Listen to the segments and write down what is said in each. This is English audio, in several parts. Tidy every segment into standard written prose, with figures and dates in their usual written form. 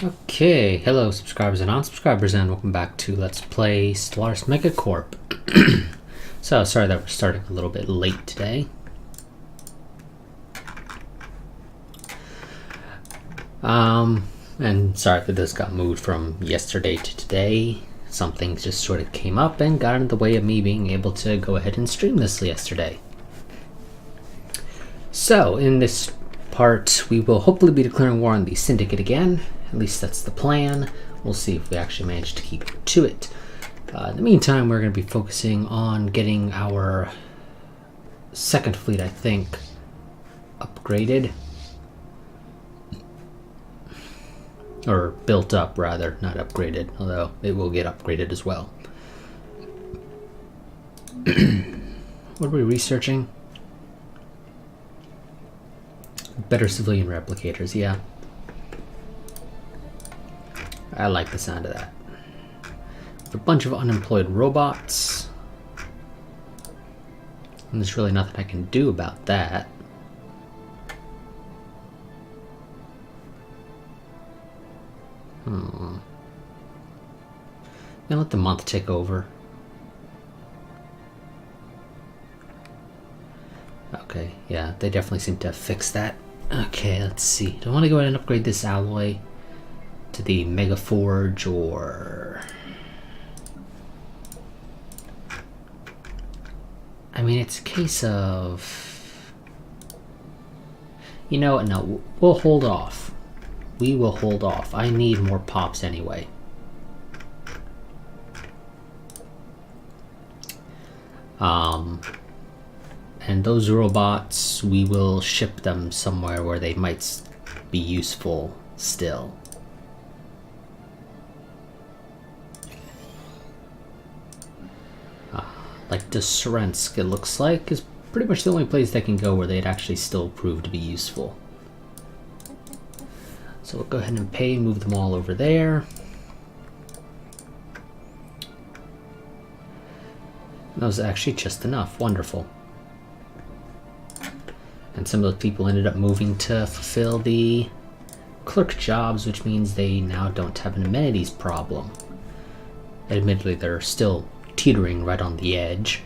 Okay, hello subscribers and non-subscribers, and welcome back to Let's Play Stellaris MegaCorp. So, sorry that we're starting a little bit late today. And sorry that this got moved from yesterday to today. Something just sort of came up and got in the way of me being able to go ahead and stream this yesterday. So, in this part, we will hopefully be declaring war on the Syndicate again. At least that's the plan. We'll see if we actually manage to keep to it. In the meantime, we're going to be focusing on getting our second fleet, I think, upgraded. Or built up, rather, not upgraded, although it will get upgraded as well. What are we researching? Better civilian replicators, yeah. I like the sound of that. A bunch of unemployed robots. And there's really nothing I can do about that. Now let the month take over. Okay, yeah, they definitely seem to have fixed that. Okay, let's see. Do I want to go ahead and upgrade this alloy to the Mega Forge, or... I mean, it's a case of... You know what, no, we'll hold off. We will hold off. I need more pops anyway. And those robots, we will ship them somewhere where they might be useful still. Like Desrensk, it looks like, is pretty much the only place they can go where they'd actually still prove to be useful. So we'll go ahead and pay and move them all over there. That was actually just enough. Wonderful. And some of those people ended up moving to fulfill the clerk jobs, which means they now don't have an amenities problem. Admittedly, they're still teetering right on the edge.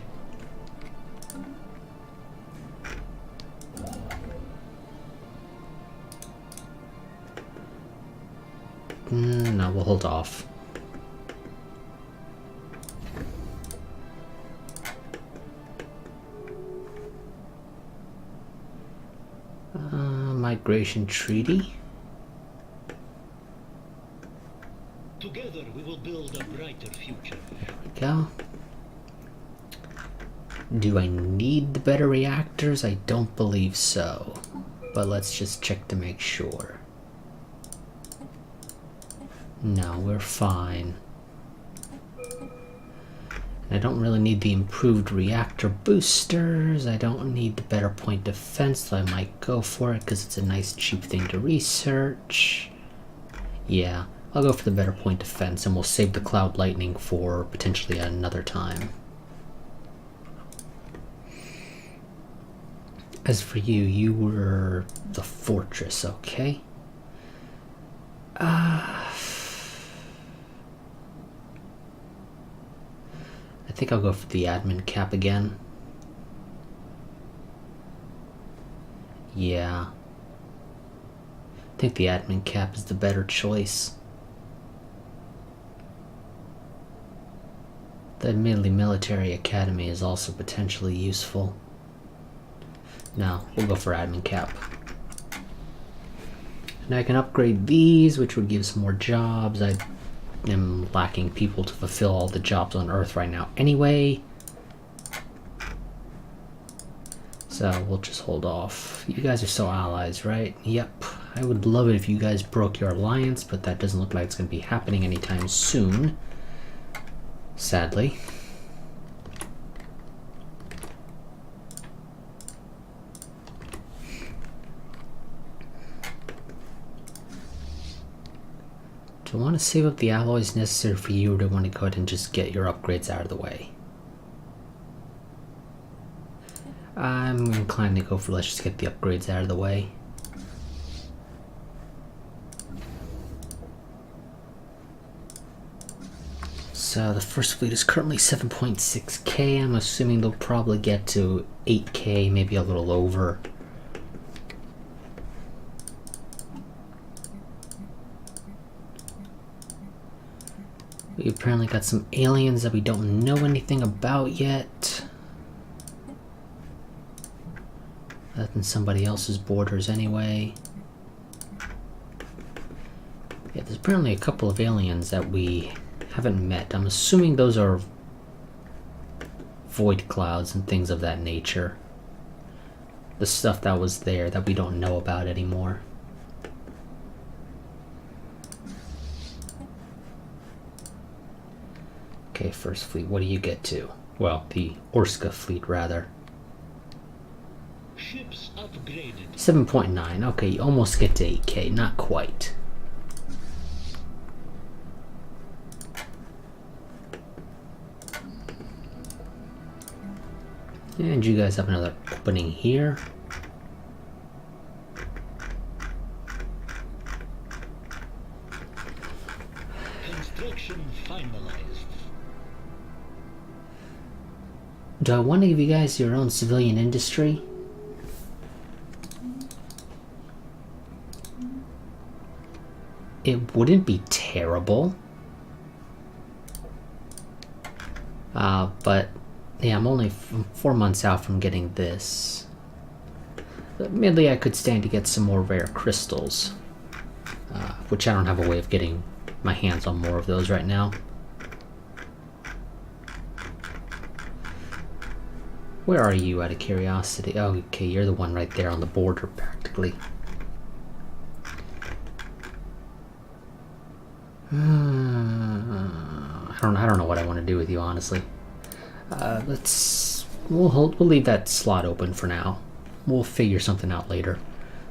No, we'll hold off. Migration treaty. Together we will build a brighter future. There we go. Do I need the better reactors? I don't believe so. But let's just check to make sure. No, we're fine. I don't really need the improved reactor boosters. I don't need the better point defense, so I might go for it because it's a nice cheap thing to research. Yeah, I'll go for the better point defense, and we'll save the Cloud Lightning for potentially another time. As for you, you were the fortress, okay? I think I'll go for the admin cap again. Yeah. I think the admin cap is the better choice. The admittedly military academy is also potentially useful. No, we'll go for admin cap. And I can upgrade these, which would give some more jobs. I am lacking people to fulfill all the jobs on Earth right now anyway. So we'll just hold off. You guys are still allies, right? Yep. I would love it if you guys broke your alliance, but that doesn't look like it's going to be happening anytime soon. Sadly. Do I want to save up the alloys necessary for you, or do I want to go ahead and just get your upgrades out of the way? I'm inclined to go for let's just get the upgrades out of the way. the first fleet is currently 7.6k. I'm assuming they'll probably get to 8k, maybe a little over. We apparently got some aliens that we don't know anything about yet. Other than somebody else's borders anyway. Yeah, there's apparently a couple of aliens that we haven't met. I'm assuming those are void clouds and things of that nature. The stuff that was there that we don't know about anymore. Okay, first fleet, what do you get to? Well, the Orska fleet, rather. Ships upgraded. 7.9, okay, you almost get to 8k, not quite. And you guys have another opening here. Construction finalized. Do I want to give you guys your own civilian industry? It wouldn't be terrible. But yeah, I'm only 4 months out from getting this. Admittedly, I could stand to get some more rare crystals, which I don't have a way of getting my hands on more of those right now. Where are you, out of curiosity? Oh, okay, you're the one right there on the border, practically. I don't know what I want to do with you, honestly. We'll leave that slot open for now. We'll figure something out later.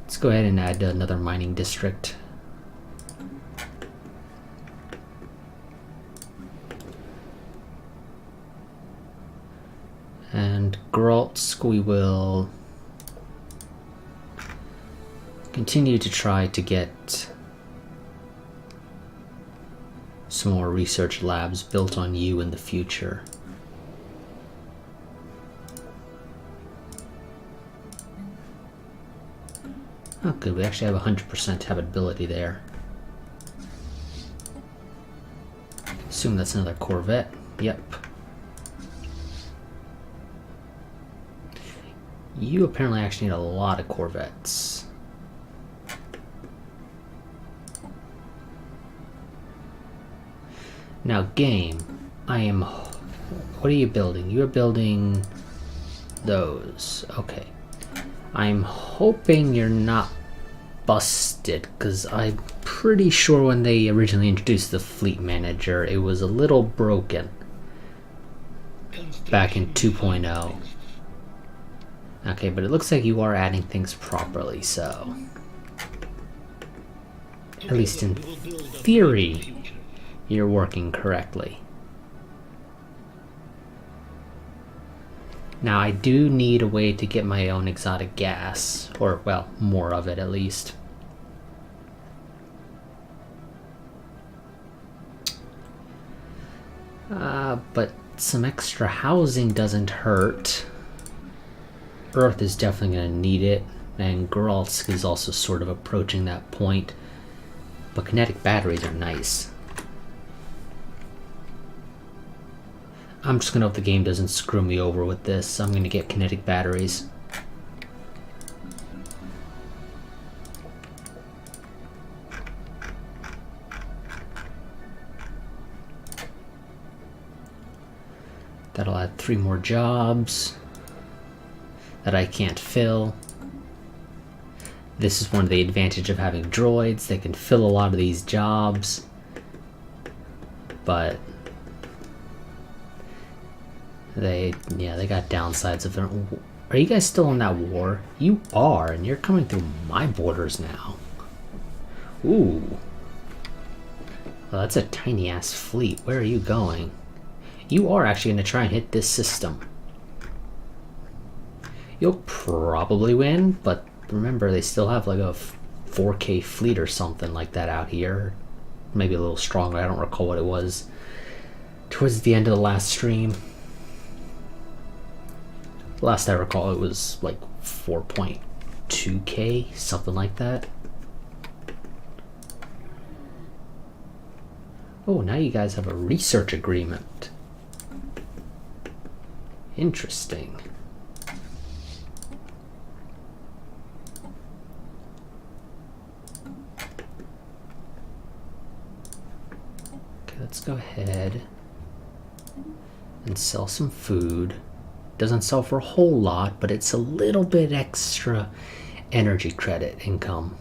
Let's go ahead and add another mining district. And Grolsk, we will continue to try to get some more research labs built on you in the future. Oh good, we actually have 100% habitability there. Assume that's another Corvette. Yep. You apparently actually need a lot of Corvettes. Now game, what are you building? You're building those. Okay. I'm hoping you're not busted, because I'm pretty sure when they originally introduced the fleet manager, it was a little broken back in 2.0. Okay, but it looks like you are adding things properly, so at least in theory, you're working correctly. Now, I do need a way to get my own exotic gas, or, well, more of it at least. But some extra housing doesn't hurt. Earth is definitely going to need it, and Grolsk is also sort of approaching that point. But kinetic batteries are nice. I'm just going to hope the game doesn't screw me over with this. I'm going to get kinetic batteries. That'll add 3 more jobs that I can't fill. This is one of the advantages of having droids. They can fill a lot of these jobs. But they got downsides of it. Are you guys still in that war? You are, and you're coming through my borders now. Ooh. Well, that's a tiny ass fleet. Where are you going? You are actually going to try and hit this system. You'll probably win, but remember they still have like a 4K fleet or something like that out here. Maybe a little stronger, I don't recall what it was. towards the end of the last stream. Last I recall, it was like 4.2k, something like that. Oh, now you guys have a research agreement. Interesting. Okay, let's go ahead and sell some food. Doesn't sell for a whole lot, but it's a little bit extra energy credit income.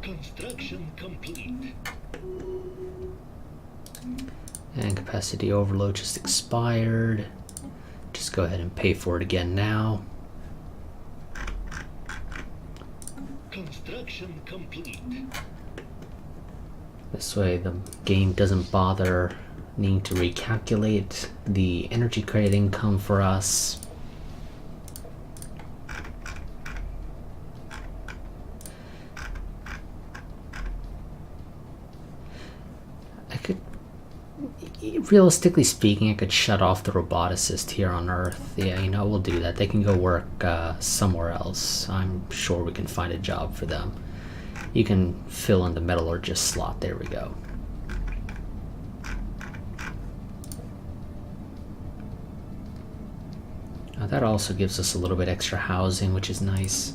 Construction complete. And capacity overload just expired. Just go ahead and pay for it again now. Construction complete. This way the game doesn't bother needing to recalculate the energy credit income for us. I could, realistically speaking, I could shut off the roboticist here on Earth. Yeah, you know, we'll do that. They can go work somewhere else. I'm sure we can find a job for them. You can fill in the metallurgist slot. There we go. That also gives us a little bit extra housing, which is nice.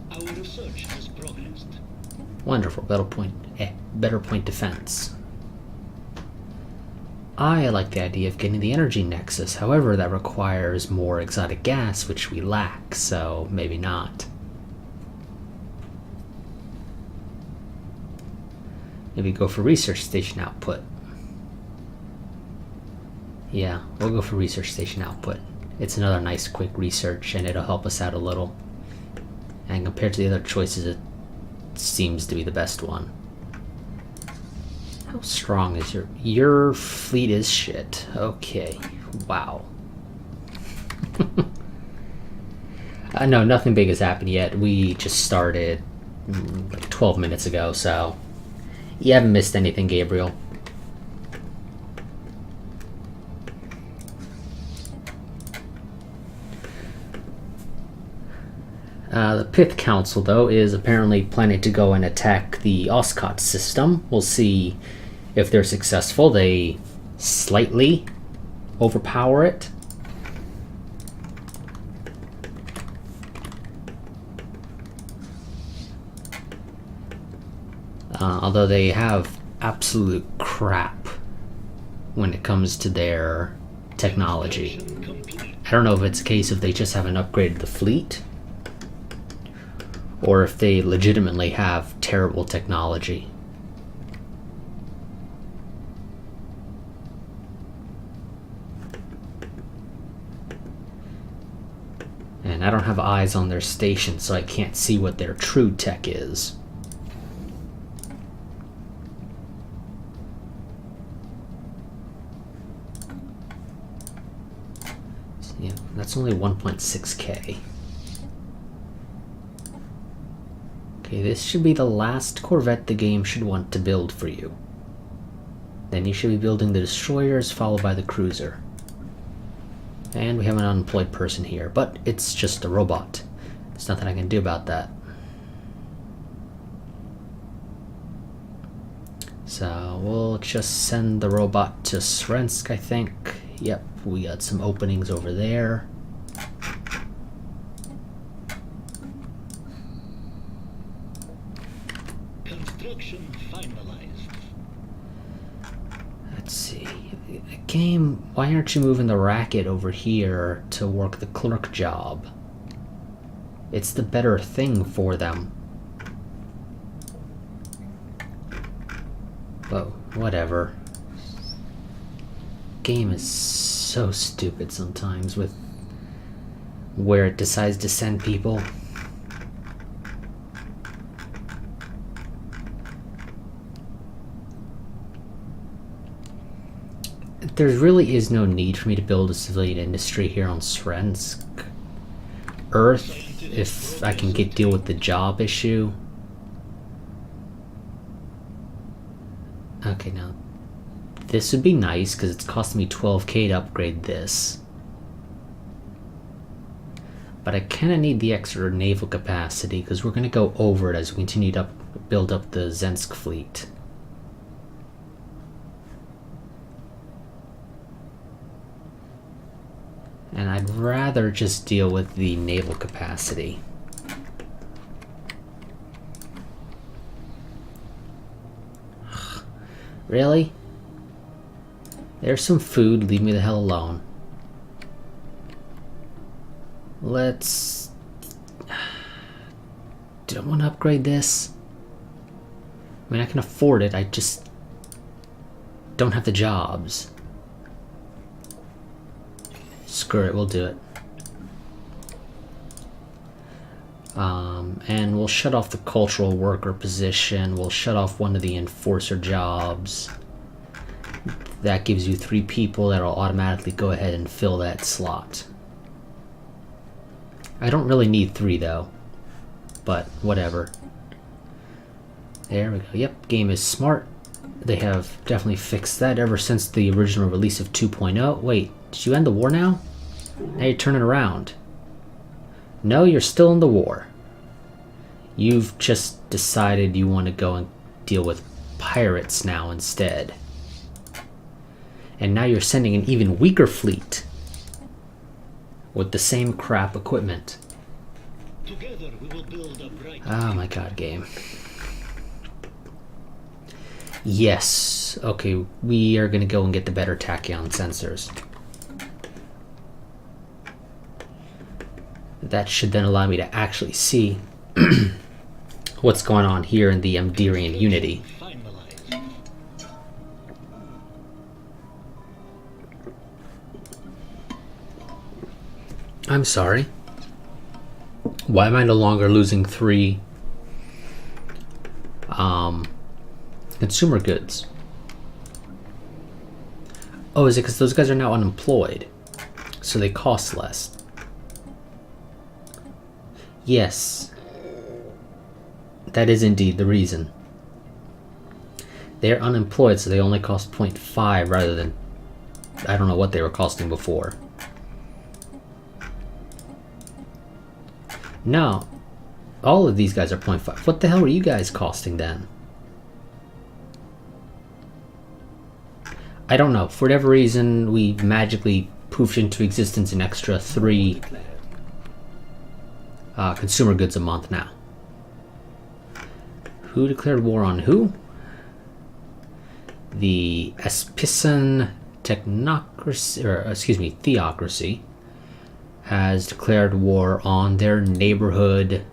Our research has progressed. Wonderful. Better point defense. I like the idea of getting the energy nexus. However, that requires more exotic gas, which we lack, so maybe not. Maybe go for research station output. Yeah, we'll go for research station output. It's another nice quick research and it'll help us out a little. And compared to the other choices, it seems to be the best one. How strong is your fleet is shit. Okay. Wow. No, nothing big has happened yet. We just started like 12 minutes ago, so you haven't missed anything, Gabriel. The Pith Council, though, is apparently planning to go and attack the Oscott system. We'll see if they're successful. They slightly overpower it. Although they have absolute crap when it comes to their technology. I don't know if it's a case of they just haven't upgraded the fleet, or if they legitimately have terrible technology. And I don't have eyes on their station, so I can't see what their true tech is. So yeah, that's only 1.6k. Okay, this should be the last Corvette the game should want to build for you. Then you should be building the destroyers, followed by the cruiser. And we have an unemployed person here, but it's just a robot. There's nothing I can do about that. So we'll just send the robot to Srensk, I think. Yep, we got some openings over there. Construction finalized. Let's see. Game, why aren't you moving the racket over here to work the clerk job? It's the better thing for them. Whoa, whatever. Game is so stupid sometimes with where it decides to send people. There really is no need for me to build a civilian industry here on Srensk. Earth, if I can deal with the job issue. Okay, now This would be nice because it's costing me 12k to upgrade this. But I kind of need the extra naval capacity because we're going to go over it as we continue to build up the Zensk fleet. And I'd rather just deal with the naval capacity. Really? There's some food, leave me the hell alone. Let's... Do I want to upgrade this? I mean, I can afford it, I just don't have the jobs. Screw it, we'll do it. And we'll shut off the cultural worker position. We'll shut off one of the enforcer jobs. That gives you 3 people that will automatically go ahead and fill that slot. I don't really need 3 though, but whatever. There we go. Yep, game is smart. They have definitely fixed that ever since the original release of 2.0. Wait, did you end the war now? Now you're turning around. No, you're still in the war. You've just decided you want to go and deal with pirates now instead. And now you're sending an even weaker fleet with the same crap equipment. Together we will build a bright. Oh my god, game. Yes. Okay, we are going to go and get the better tachyon sensors. That should then allow me to actually see what's going on here in the Amdirian Unity. Finalized. I'm sorry. Why am I no longer losing 3 consumer goods? Oh, is it because those guys are now unemployed? So they cost less. Yes. That is indeed the reason. They're unemployed, so they only cost 0.5 rather than... I don't know what they were costing before. No. All of these guys are 0.5. What the hell were you guys costing then? I don't know. For whatever reason, we magically poofed into existence an extra 3 consumer goods a month now. Who declared war on who? The Aspisan Technocracy, or excuse me, Theocracy, has declared war on their neighborhood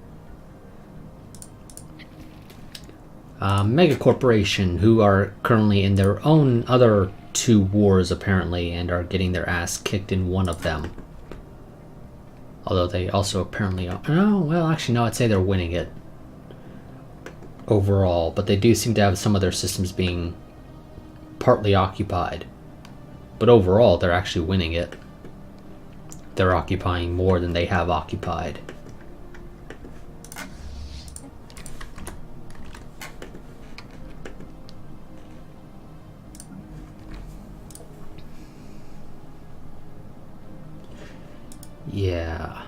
MegaCorp, who are currently in their own other 2 wars apparently and are getting their ass kicked in one of them. Although they also apparently are... Oh, well, actually, no, I'd say they're winning it overall. But they do seem to have some of their systems being partly occupied. But overall, they're actually winning it. They're occupying more than they have occupied. Yeah.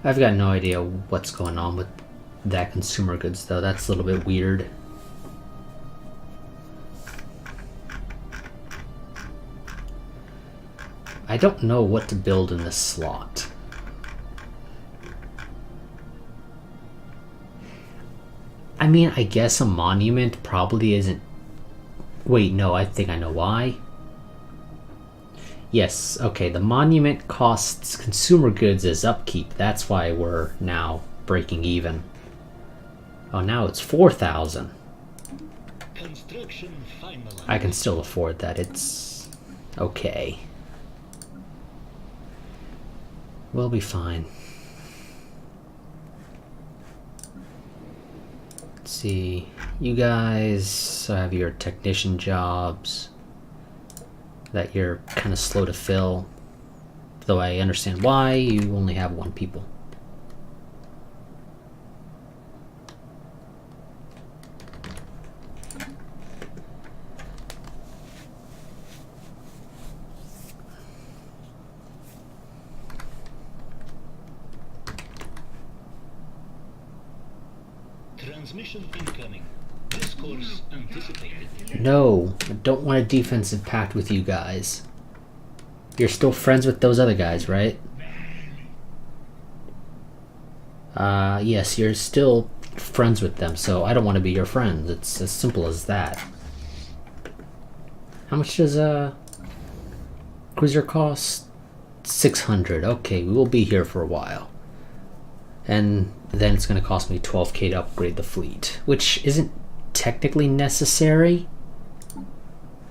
I've got no idea what's going on with that consumer goods though. That's a little bit weird. I don't know what to build in this slot. I mean, I guess a monument probably isn't... Wait, no, I think I know why. Yes, okay, the monument costs consumer goods as upkeep. That's why we're now breaking even. Oh, now it's 4,000. Construction finalized. I can still afford that. It's okay. We'll be fine. Let's see. You guys have your technician jobs that you're kind of slow to fill, though I understand why. You only have 1 people. Transmission incoming. Discourse anticipated. No, I don't want a defensive pact with you guys. You're still friends with those other guys, right? Yes, you're still friends with them, so I don't want to be your friends. It's as simple as that. How much does a cruiser cost? 600. Okay, we will be here for a while. And then it's going to cost me 12k to upgrade the fleet, which isn't technically necessary,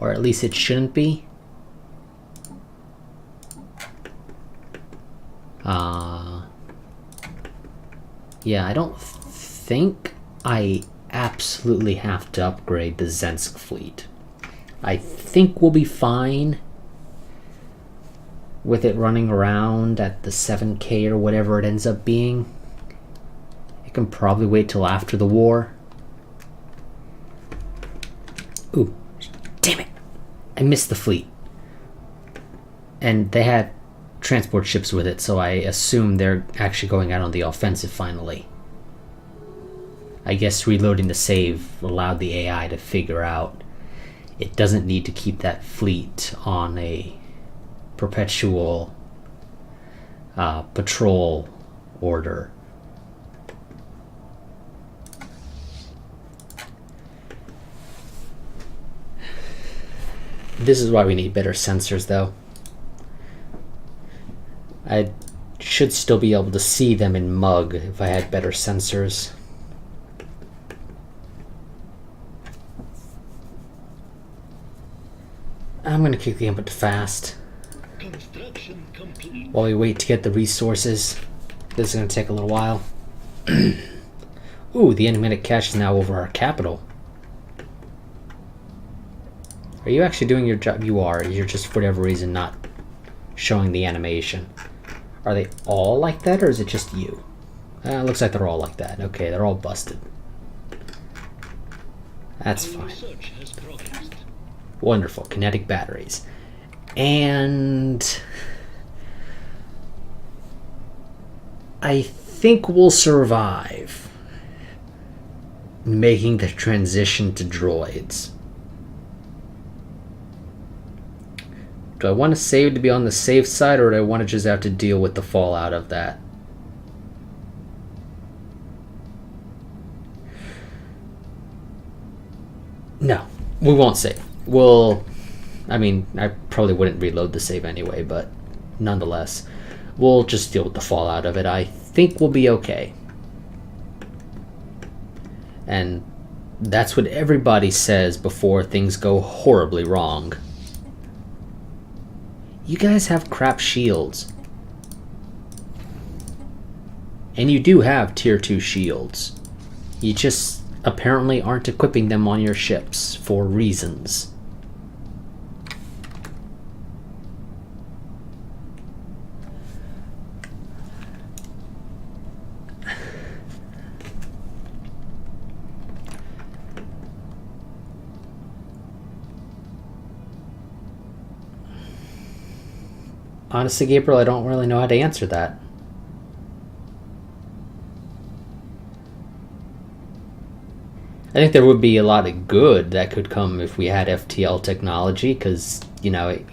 or at least it shouldn't be. Yeah, I don't think I absolutely have to upgrade the Zensk fleet. I think we'll be fine with it running around at the 7k or whatever it ends up being. It can probably wait till after the war. Ooh, damn it! I missed the fleet. And they had transport ships with it, so I assume they're actually going out on the offensive finally. I guess reloading the save allowed the AI to figure out it doesn't need to keep that fleet on a perpetual patrol order. This is why we need better sensors, though. I should still be able to see them in mug if I had better sensors. I'm going to kick the input to fast Construction complete. while we wait to get the resources. This is going to take a little while. Ooh, the animatic cache is now over our capital. Are you actually doing your job? You are. You're just, for whatever reason, not showing the animation. Are they all like that, or is it just you? It looks like they're all like that. Okay, they're all busted. That's Our fine. research has progressed. Wonderful. Kinetic batteries. And I think we'll survive making the transition to droids. Do I want to save to be on the safe side, or do I want to just have to deal with the fallout of that? No, we won't save. We'll... I mean, I probably wouldn't reload the save anyway, but nonetheless, we'll just deal with the fallout of it. I think we'll be okay. And that's what everybody says before things go horribly wrong. You guys have crap shields. And you do have tier 2 shields. You just apparently aren't equipping them on your ships for reasons. Honestly, Gabriel, I don't really know how to answer that. I think there would be a lot of good that could come if we had FTL technology, because, you know, it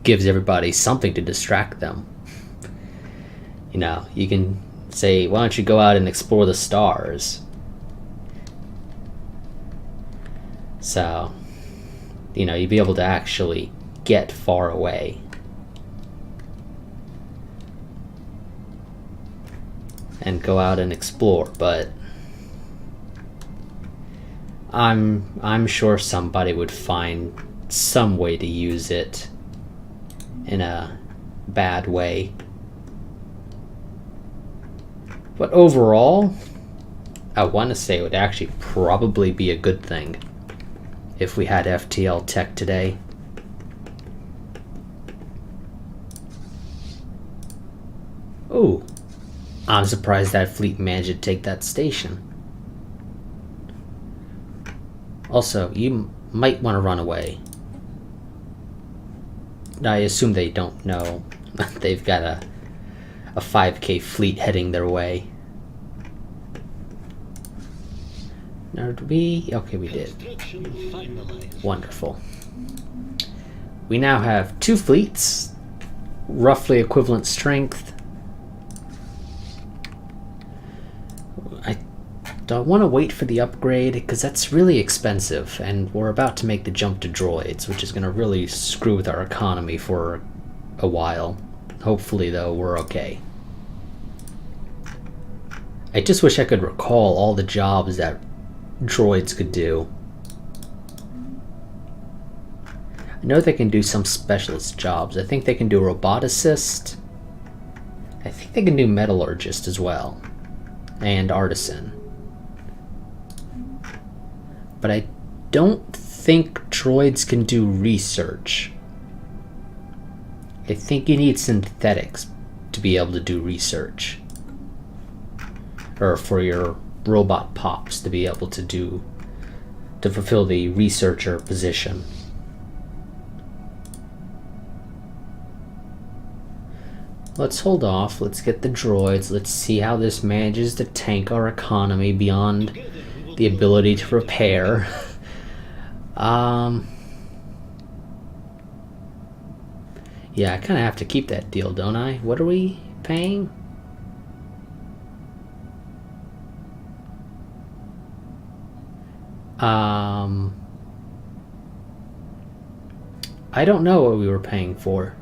gives everybody something to distract them. You know, you can say, why don't you go out and explore the stars? So, you know, you'd be able to actually get far away. And go out and explore, but I'm sure somebody would find some way to use it in a bad way. But overall, I want to say it would actually probably be a good thing if we had FTL tech today. Ooh. I'm surprised that fleet managed to take that station. Also, you might want to run away. I assume they don't know. They've got a 5k fleet heading their way. Now, did we? Okay, we did. Construction finalized. Wonderful. We now have 2 fleets, roughly equivalent strength. I don't want to wait for the upgrade because that's really expensive, and we're about to make the jump to droids, which is going to really screw with our economy for a while. Hopefully, though, we're okay. I just wish I could recall all the jobs that droids could do. I know they can do some specialist jobs. I think they can do roboticist. I think they can do metallurgist as well. And artisan. But I don't think droids can do research. I think you need synthetics to be able to do research. Or for your robot pops to be able to fulfill the researcher position. Let's hold off. Let's get the droids. Let's see how this manages to tank our economy beyond the ability to repair. Yeah, I kind of have to keep that deal, don't I? What are we paying? I don't know what we were paying for.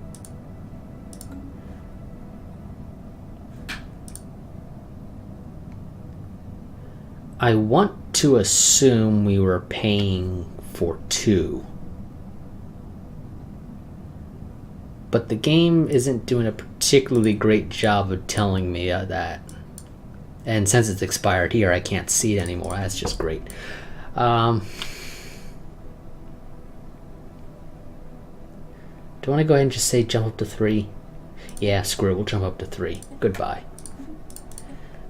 I want to assume we were paying for 2. But the game isn't doing a particularly great job of telling me that. And since it's expired here, I can't see it anymore. That's just great. Do I want to go ahead and just say jump up to 3? Yeah, screw it. We'll jump up to 3. Goodbye.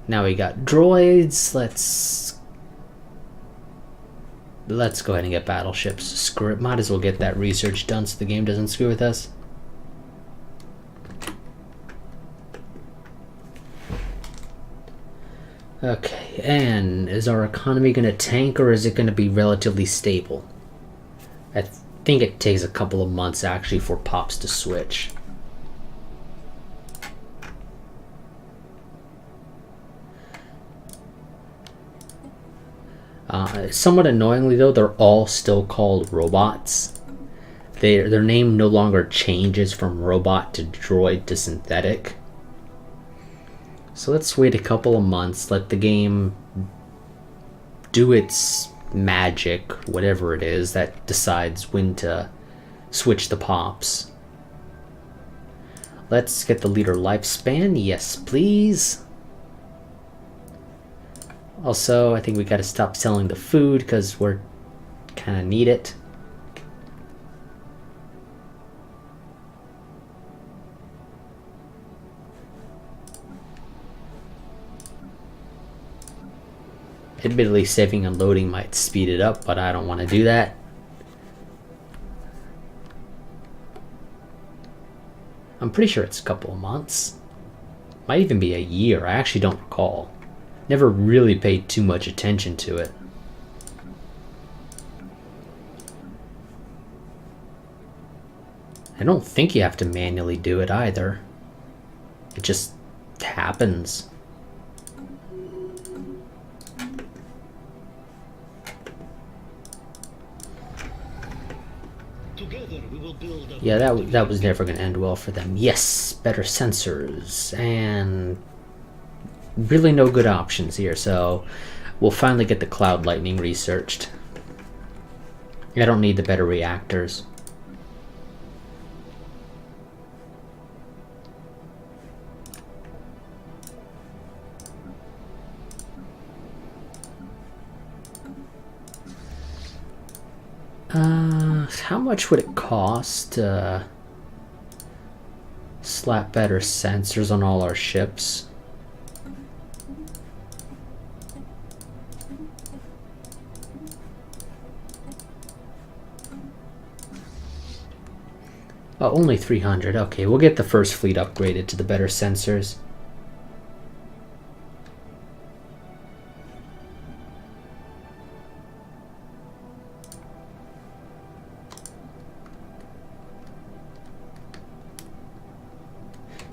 Now we got droids. Let's go ahead and get battleships. Screw it. Might as well get that research done so the game doesn't screw with us. Okay, and is our economy going to tank or is it going to be relatively stable? I think it takes a couple of months actually for pops to switch. Somewhat annoyingly though, they're all still called robots. Their name no longer changes from robot to droid to synthetic. So let's wait a couple of months, let the game do its magic, whatever it is, that decides when to switch the pops. Let's get the leader lifespan. Yes, please. Also, I think we gotta stop selling the food because we're kind of need it. Admittedly, saving and loading might speed it up, but I don't want to do that. I'm pretty sure it's a couple of months. Might even be a year. I actually don't recall. Never really paid too much attention to it. I don't think you have to manually do it either. It just happens. Yeah, that was never going to end well for them. Yes, better sensors, and really no good options here, so we'll finally get the cloud lightning researched. I don't need the better reactors. How much would it cost to slap better sensors on all our ships? Oh, only 300. Okay, we'll get the first fleet upgraded to the better sensors.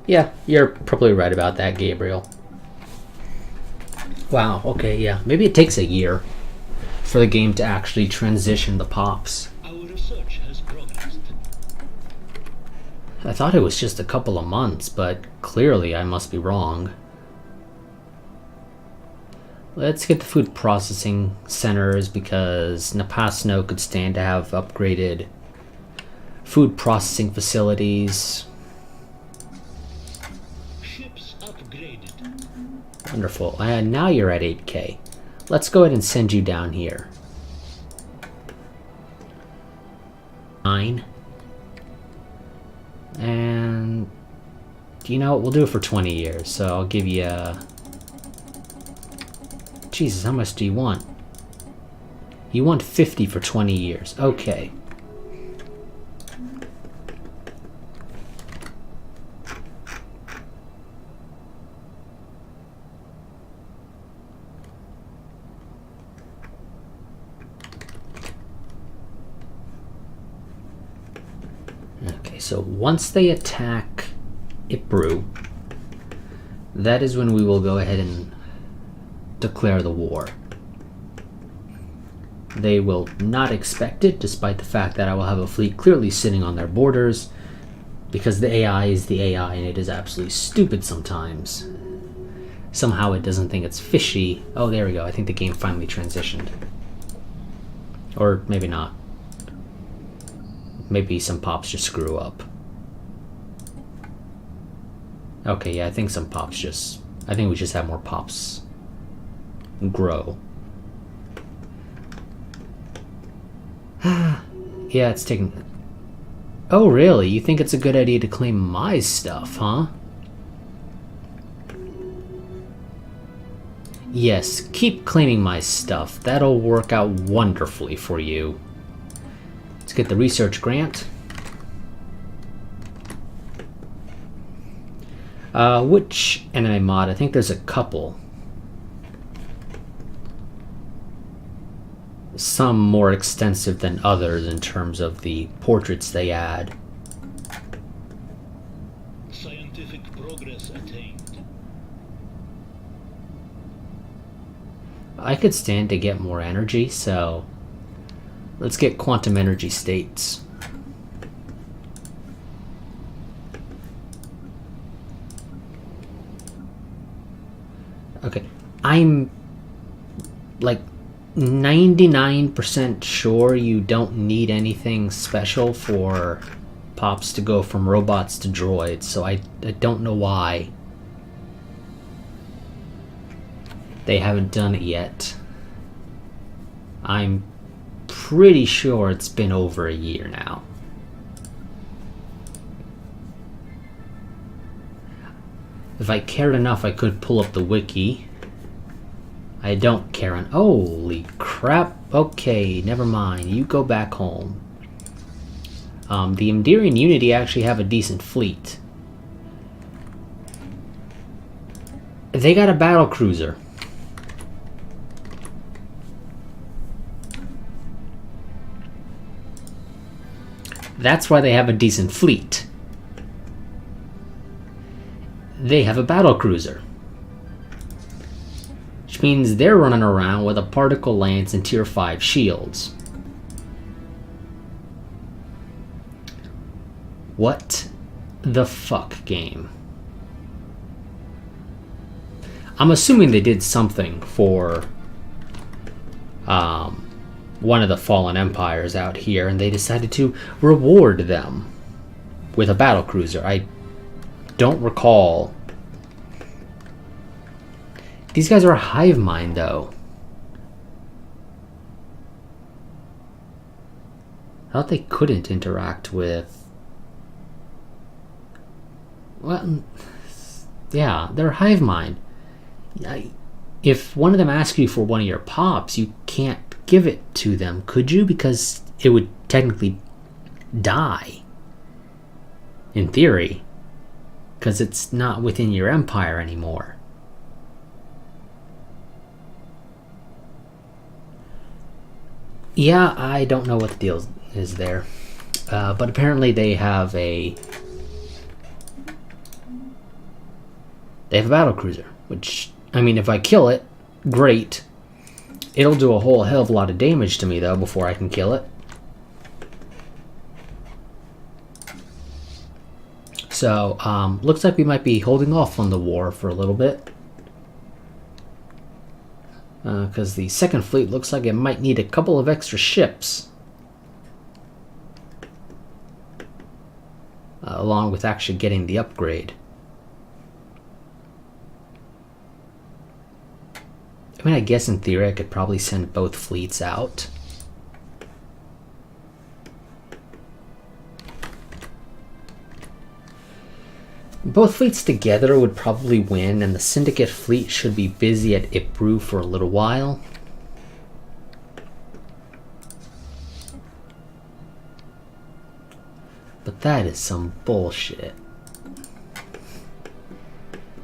Yeah, you're probably right about that, Gabriel. Wow, okay, yeah. Maybe it takes a year for the game to actually transition the pops. Our research has progressed. I thought it was just a couple of months, but clearly I must be wrong. Let's get the food processing centers because Napasno could stand to have upgraded food processing facilities. Ships upgraded. Wonderful. And now you're at 8K. Let's go ahead and send you down here. 9. And you know what? We'll do it for 20 years. So I'll give you Jesus, how much do you want? You want 50 for 20 years. Okay. Okay, so once they attack Ipru, that is when we will go ahead and declare the war. They will not expect it, despite the fact that I will have a fleet clearly sitting on their borders, because the AI is the AI and it is absolutely stupid sometimes. Somehow it doesn't think it's fishy. Oh, there we go. I think the game finally transitioned. Or maybe not. Maybe some pops just screw up. Okay, yeah, I think some pops just... I think we just have more pops grow. Yeah, it's taking... Oh, really? You think it's a good idea to claim my stuff, huh? Yes, keep claiming my stuff. That'll work out wonderfully for you. Let's get the research grant. Which anime mod? I think there's a couple. Some more extensive than others in terms of the portraits they add. Scientific progress attained. I could stand to get more energy, so let's get quantum energy states. Okay, I'm like 99% sure you don't need anything special for pops to go from robots to droids, so I don't know why they haven't done it yet. I'm pretty sure it's been over a year now. If I cared enough, I could pull up the wiki. I don't care. Holy crap. Okay, never mind. You go back home. The Imdirian Unity actually have a decent fleet. They got a battle cruiser. That's why they have a decent fleet. They have a battle cruiser. Which means they're running around with a particle lance and tier 5 shields. What the fuck, game? I'm assuming they did something for one of the fallen empires out here, and they decided to reward them with a battle cruiser. I don't recall. These guys are a hive mind, though. I thought they couldn't interact with... Well, yeah, they're a hive mind. If one of them asks you for one of your pops, you can't give it to them, could you? Because it would technically die. In theory. Because it's not within your empire anymore. Yeah, I don't know what the deal is there. But apparently they have a They have a battle cruiser, which, I mean, if I kill it, great. It'll do a whole hell of a lot of damage to me, though, before I can kill it. So, looks like we might be holding off on the war for a little bit. Because the second fleet looks like it might need a couple of extra ships. Along with actually getting the upgrade. I mean, I guess in theory I could probably send both fleets out. Both fleets together would probably win, and the Syndicate fleet should be busy at Ipru for a little while. But that is some bullshit.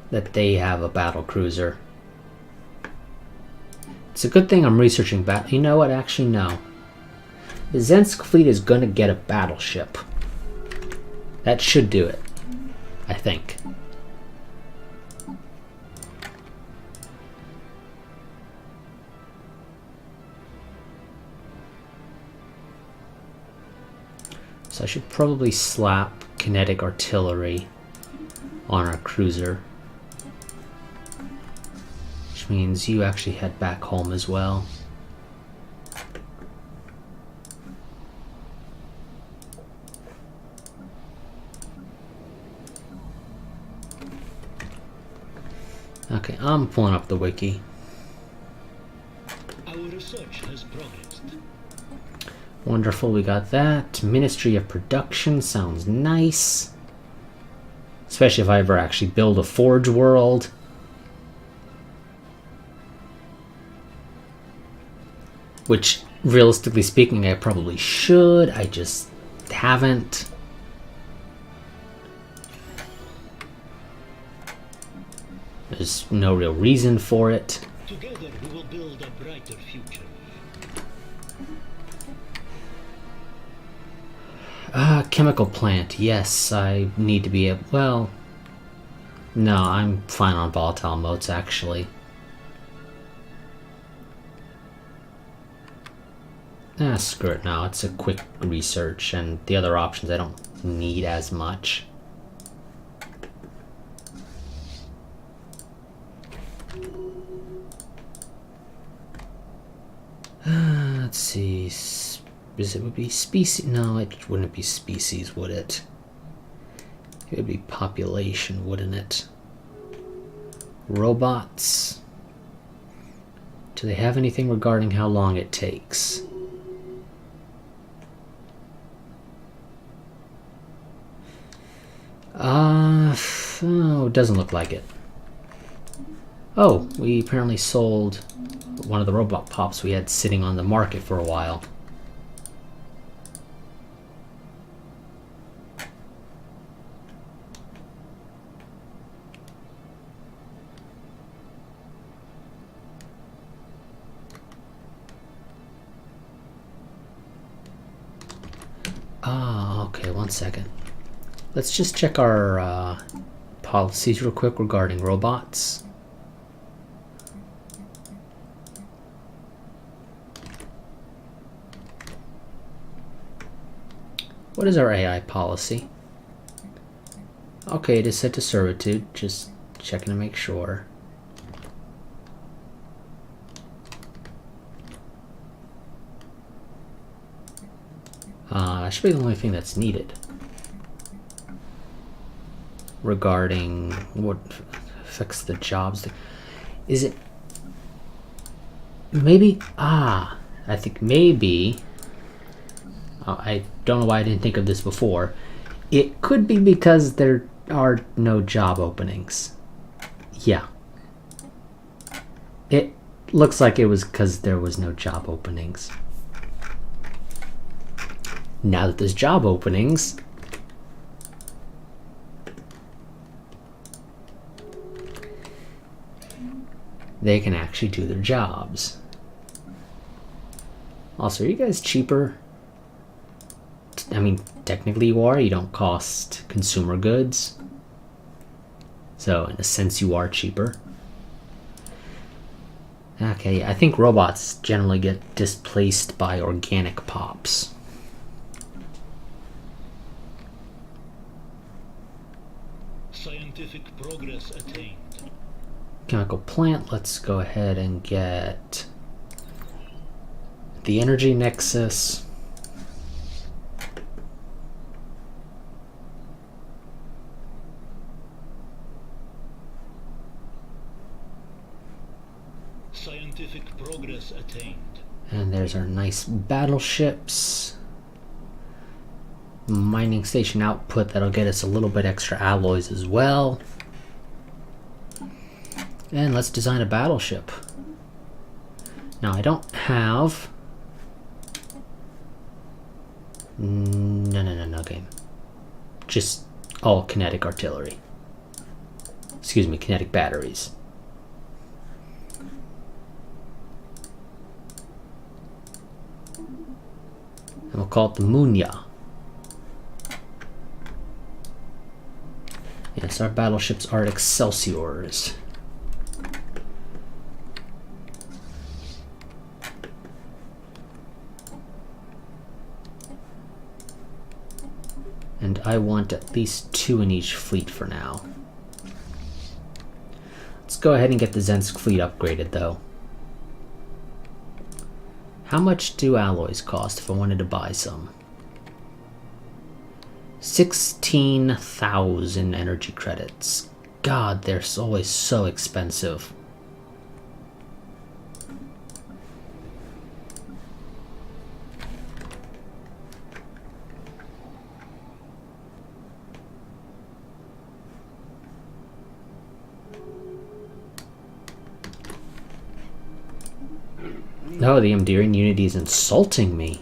That they have a battle cruiser. It's a good thing I'm researching battle. You know what? Actually, no. The Zensk fleet is gonna get a battleship. That should do it. I think. So I should probably slap kinetic artillery on our cruiser. Which means you actually head back home as well. Okay, I'm pulling up the wiki. Our research has progressed. Wonderful, we got that. Ministry of Production sounds nice. Especially if I ever actually build a Forge world. Which, realistically speaking, I probably should. I just haven't. There's no real reason for it. Together we will build a brighter future. Chemical plant. Yes, I need to be well, no, I'm fine on volatile modes, actually. Screw it now. It's a quick research, and the other options I don't need as much. Let's see. It would be species. No, it wouldn't be species, would it? It would be population, wouldn't it? Robots. Do they have anything regarding how long it takes? Oh, it doesn't look like it. Oh, we apparently sold one of the robot pops we had sitting on the market for a while. Okay, 1 second. Let's just check our policies real quick regarding robots. What is our AI policy? Okay, it is set to servitude. Just checking to make sure. That should be the only thing that's needed. Regarding what affects the jobs. Is it... Maybe... I think maybe... I don't know why I didn't think of this before. It could be because there are no job openings. Yeah. It looks like it was because there was no job openings. Now that there's job openings, they can actually do their jobs. Also, are you guys cheaper? I mean, technically you are. You don't cost consumer goods. So in a sense you are cheaper. Okay, I think robots generally get displaced by organic pops. Scientific progress attained. Chemical plant, let's go ahead and get the energy nexus. Scientific progress attained. And there's our nice battleships. Mining station output, that'll get us a little bit extra alloys as well. And let's design a battleship. Now I don't have... No game. Just all kinetic artillery. Excuse me, kinetic batteries. And we'll call it the Munya. Yes, our battleships are Excelsiors. And I want at least 2 in each fleet for now. Let's go ahead and get the Zensk fleet upgraded though. How much do alloys cost if I wanted to buy some? 16,000 energy credits. God, they're always so expensive. Oh, the Endearing Unity is insulting me.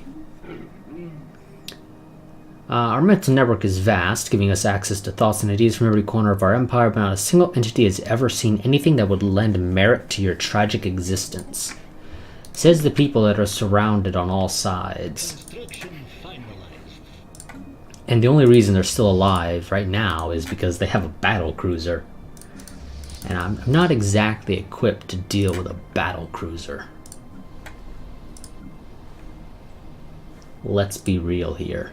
Our mental network is vast, giving us access to thoughts and ideas from every corner of our empire, but not a single entity has ever seen anything that would lend merit to your tragic existence. Says the people that are surrounded on all sides. Construction finalized. And the only reason they're still alive right now is because they have a battle cruiser. And I'm not exactly equipped to deal with a battle cruiser. Let's be real here.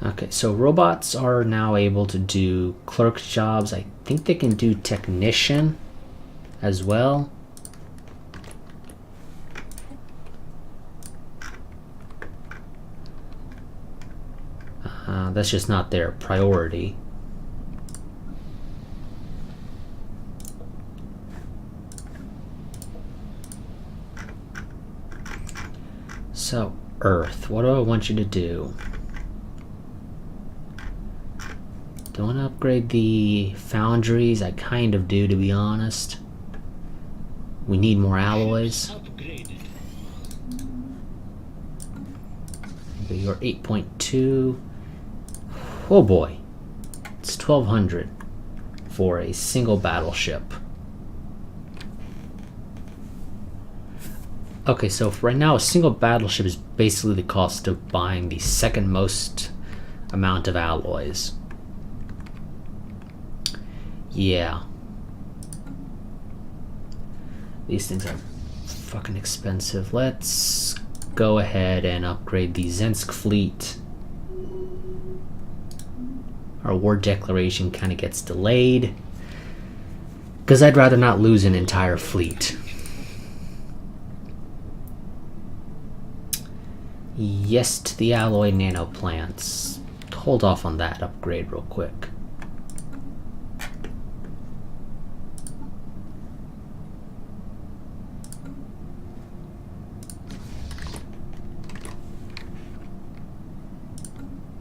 Okay, so robots are now able to do clerk jobs. I think they can do technician as well. That's just not their priority. So, Earth, what do I want you to do? Do I want to upgrade the foundries? I kind of do, to be honest. We need more alloys. Upgraded. Okay, you're 8.2. Oh boy. It's 1,200 for a single battleship. Okay, so for right now, a single battleship is basically the cost of buying the second most amount of alloys. Yeah. These things are fucking expensive. Let's go ahead and upgrade the Zensk fleet. Our war declaration kind of gets delayed because I'd rather not lose an entire fleet. Yes to the alloy nano plants. Hold off on that upgrade real quick.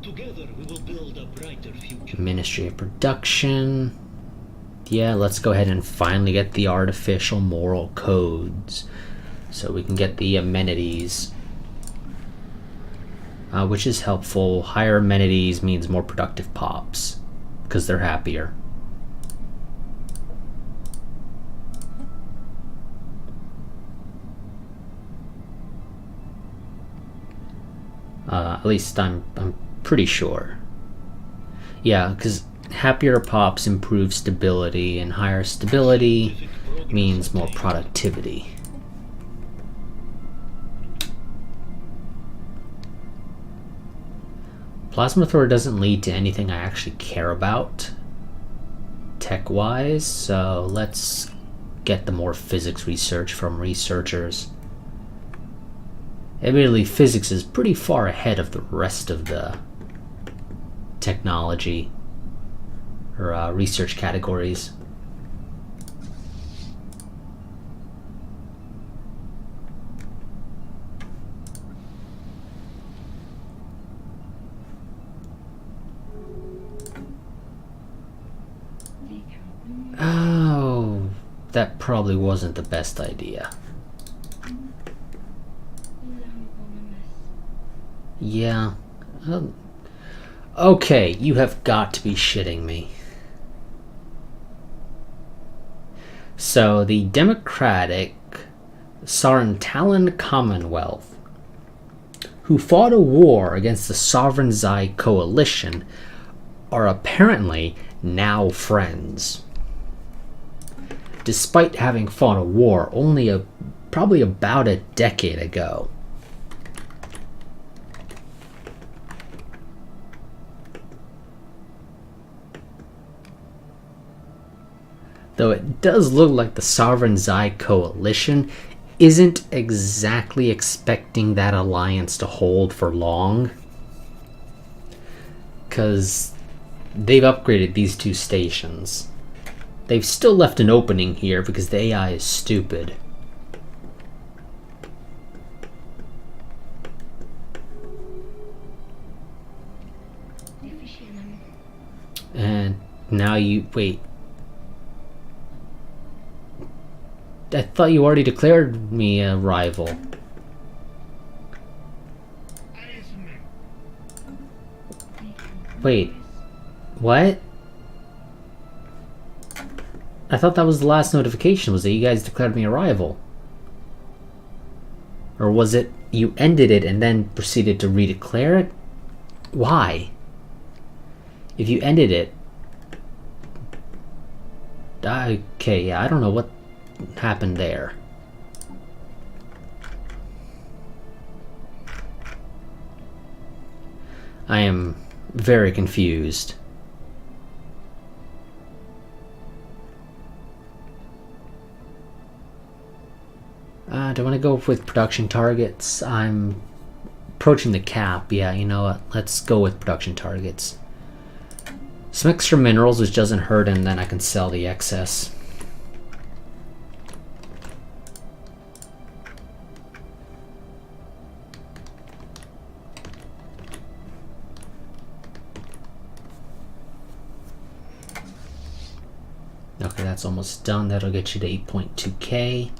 Together we will build a brighter future. Ministry of Production. Yeah, let's go ahead and finally get the artificial moral codes so we can get the amenities, which is helpful. Higher amenities means more productive pops because they're happier. At least I'm pretty sure. Yeah, because happier pops improve stability, and higher stability means more productivity. Plasma thrower doesn't lead to anything I actually care about tech-wise, so let's get the more physics research from researchers. Admittedly, physics is pretty far ahead of the rest of the technology or research categories. Oh, that probably wasn't the best idea. Yeah. Okay, you have got to be shitting me. So, the Democratic Sarantalan Commonwealth, who fought a war against the Sovereign Zai Coalition, are apparently now friends. Despite having fought a war only probably about a decade ago. Though it does look like the Sovereign Zai Coalition isn't exactly expecting that alliance to hold for long. Because they've upgraded these two stations. They've still left an opening here because the AI is stupid. And now you... wait. I thought you already declared me a rival. Wait. What? I thought that was the last notification, was that you guys declared me a rival. Or was it you ended it and then proceeded to redeclare it? Why? If you ended it... okay, yeah, I don't know what happened there. I am very confused. Do I want to go with production targets? I'm approaching the cap. Yeah, you know what? Let's go with production targets. Some extra minerals, which doesn't hurt, and then I can sell the excess. Okay, that's almost done. That'll get you to 8.2k.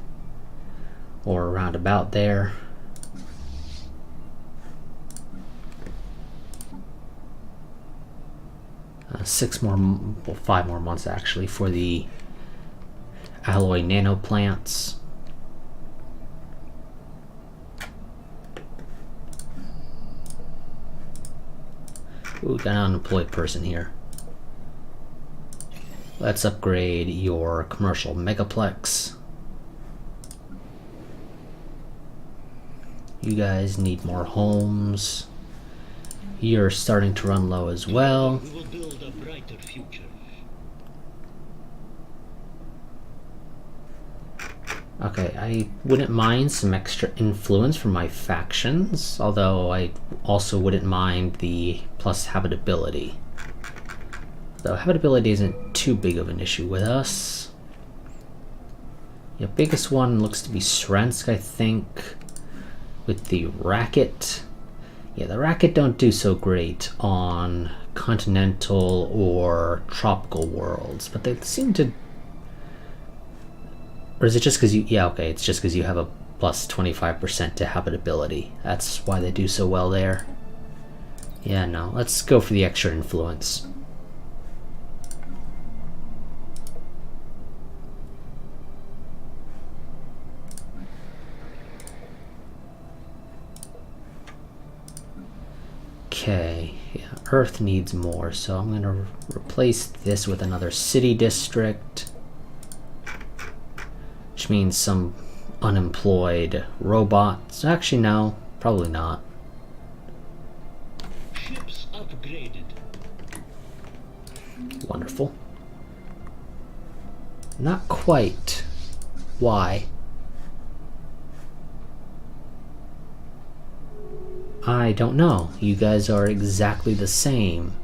Or around about there. Well, 5 more months actually for the alloy nano plants. Ooh, got an unemployed person here. Let's upgrade your commercial megaplex. You guys need more homes. You're starting to run low as well. We will build a brighter future. Okay, I wouldn't mind some extra influence from my factions, although I also wouldn't mind the plus habitability. Though habitability isn't too big of an issue with us. The biggest one looks to be Srensk, I think, with the Racket. Yeah, the Racket don't do so great on continental or tropical worlds, but they seem to... Or is it just because you... yeah, okay, it's just because you have a plus 25% to habitability. That's why they do so well there. Yeah, no, let's go for the extra influence. Okay, yeah, Earth needs more, so I'm gonna replace this with another city district, which means some unemployed robots. Actually, no, probably not. Ships upgraded. Wonderful. Not quite. Why? I don't know. You guys are exactly the same.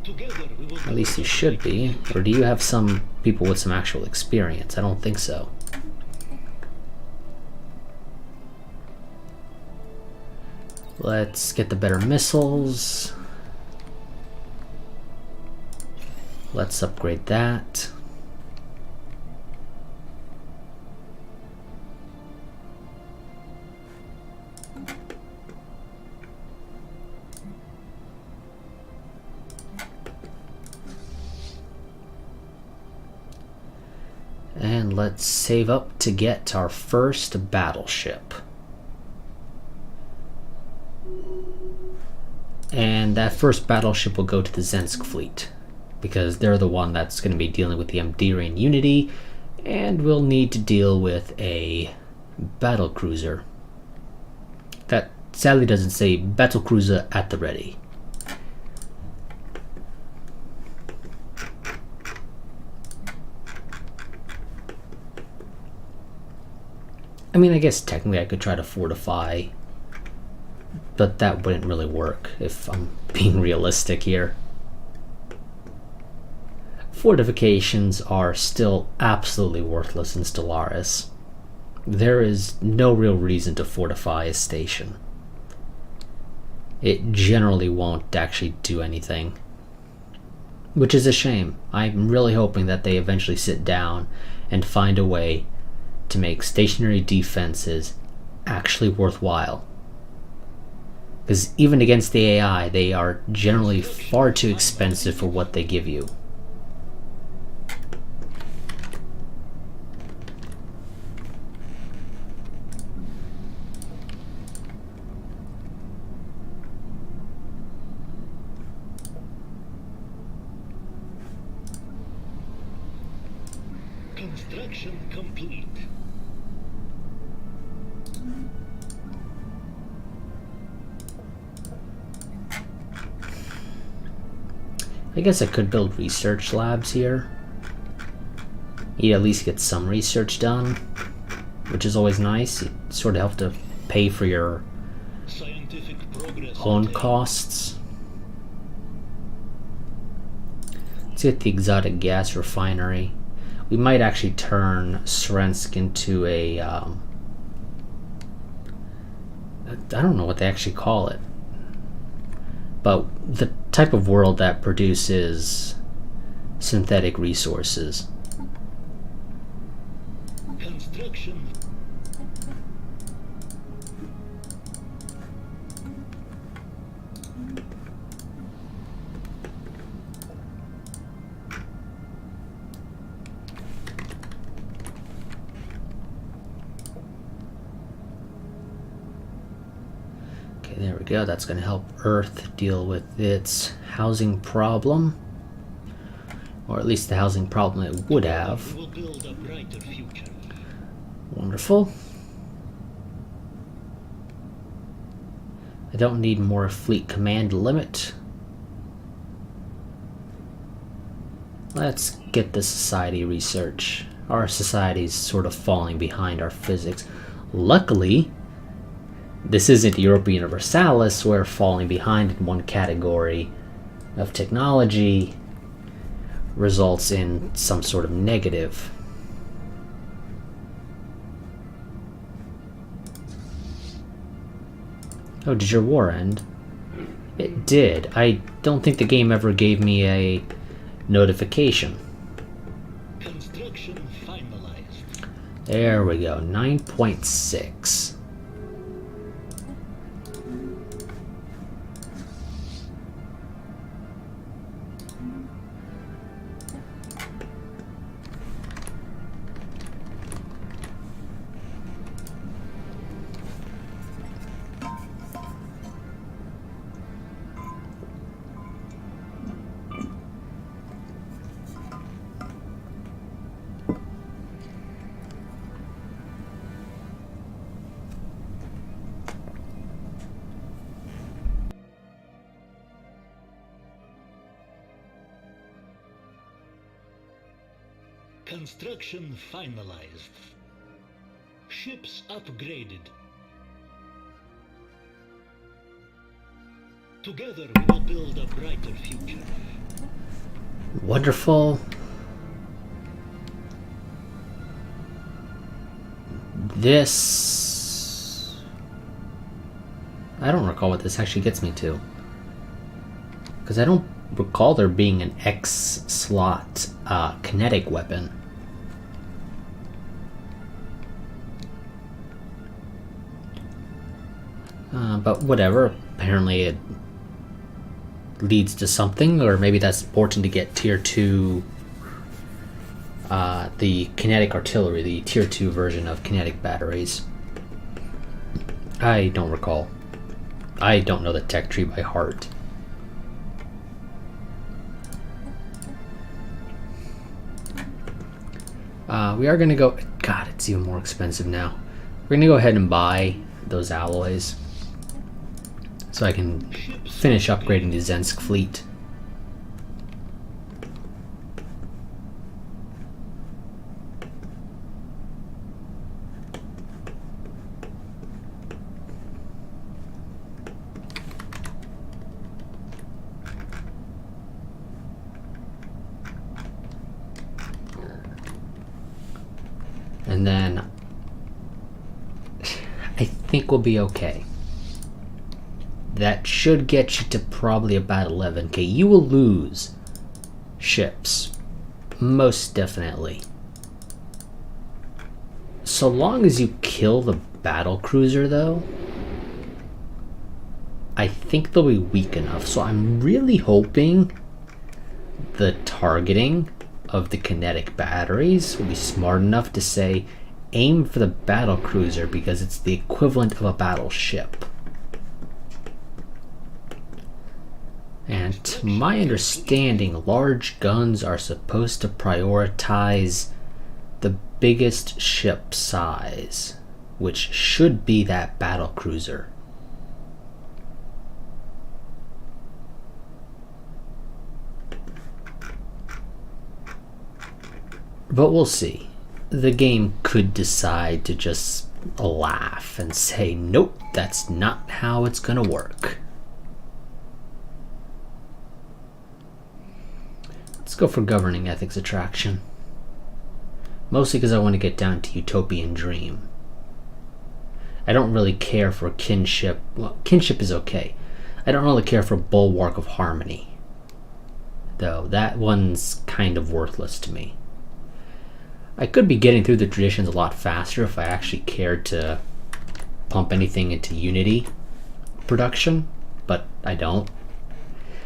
Together we will At least you should be. Or do you have some people with some actual experience? I don't think so. Let's get the better missiles. Let's upgrade that. And let's save up to get our first battleship. And that first battleship will go to the Zensk fleet, because they're the one that's going to be dealing with the Amdirian Unity, and we'll need to deal with a battlecruiser. That sadly doesn't say battlecruiser at the ready. I mean, I guess technically I could try to fortify, but that wouldn't really work if I'm being realistic here. Fortifications are still absolutely worthless in Stellaris. There is no real reason to fortify a station. It generally won't actually do anything, which is a shame. I'm really hoping that they eventually sit down and find a way to make stationary defenses actually worthwhile. Because even against the AI, they are generally far too expensive for what they give you. Construction complete. I guess I could build research labs here. You'd at least get some research done, which is always nice. You sort of have to pay for your Scientific progress own attained. costs. Let's get the exotic gas refinery. We might actually turn Srensk into a I don't know what they actually call it, but the type of world that produces synthetic resources. Construction. Okay, there we go. That's going to help Earth deal with its housing problem. Or at least the housing problem it would have. We will build a brighter future. Wonderful. I don't need more fleet command limit. Let's get the society research. Our society's sort of falling behind our physics. Luckily, this isn't Europa Universalis, where falling behind in one category of technology results in some sort of negative. Oh, did your war end? It did. I don't think the game ever gave me a notification. Construction finalized. There we go, 9.6. Construction finalized. Ships upgraded. Together we will build a brighter future. Wonderful. This... I don't recall what this actually gets me to. Because I don't recall there being an X-slot kinetic weapon. But whatever. Apparently it leads to something, or maybe that's important to get tier 2, the kinetic artillery, the tier 2 version of kinetic batteries. I don't recall. I don't know the tech tree by heart. We are going to go... God, it's even more expensive now. We're going to go ahead and buy those alloys so I can finish upgrading the Zensk fleet. And then I think we'll be okay. That should get you to probably about 11k. You will lose ships, most definitely. So long as you kill the battle cruiser, though, I think they'll be weak enough. So I'm really hoping the targeting of the kinetic batteries will be smart enough to say, aim for the battle cruiser because it's the equivalent of a battleship. And to my understanding, large guns are supposed to prioritize the biggest ship size, which should be that battle cruiser. But we'll see. The game could decide to just laugh and say, nope, that's not how it's gonna work. Let's go for governing ethics attraction. Mostly because I want to get down to Utopian Dream. I don't really care for kinship. Well, kinship is okay. I don't really care for Bulwark of Harmony, though that one's kind of worthless to me. I could be getting through the traditions a lot faster if I actually cared to pump anything into Unity production, but I don't.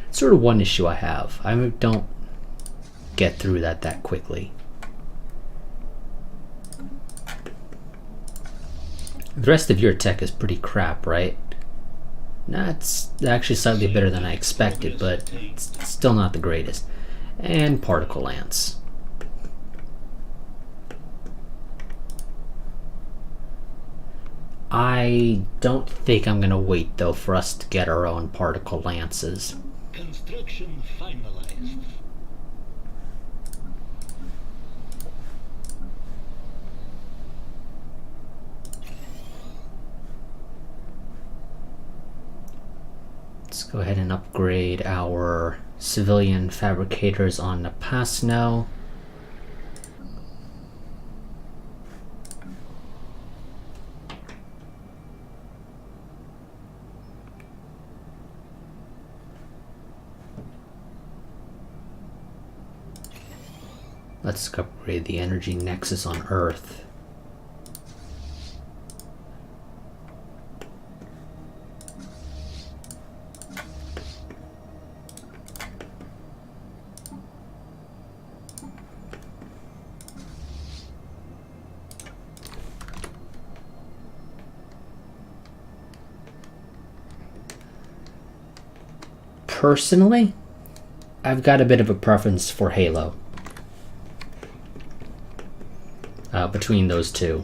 It's sort of one issue I have. I don't get through that quickly. The rest of your tech is pretty crap, right? Nah, it's actually slightly better than I expected, but it's still not the greatest. And particle lance. I don't think I'm gonna wait though for us to get our own particle lances. Construction finalized. Let's go ahead and upgrade our civilian fabricators on Napasno. Let's upgrade the energy nexus on Earth. Personally, I've got a bit of a preference for Halo. Between those two.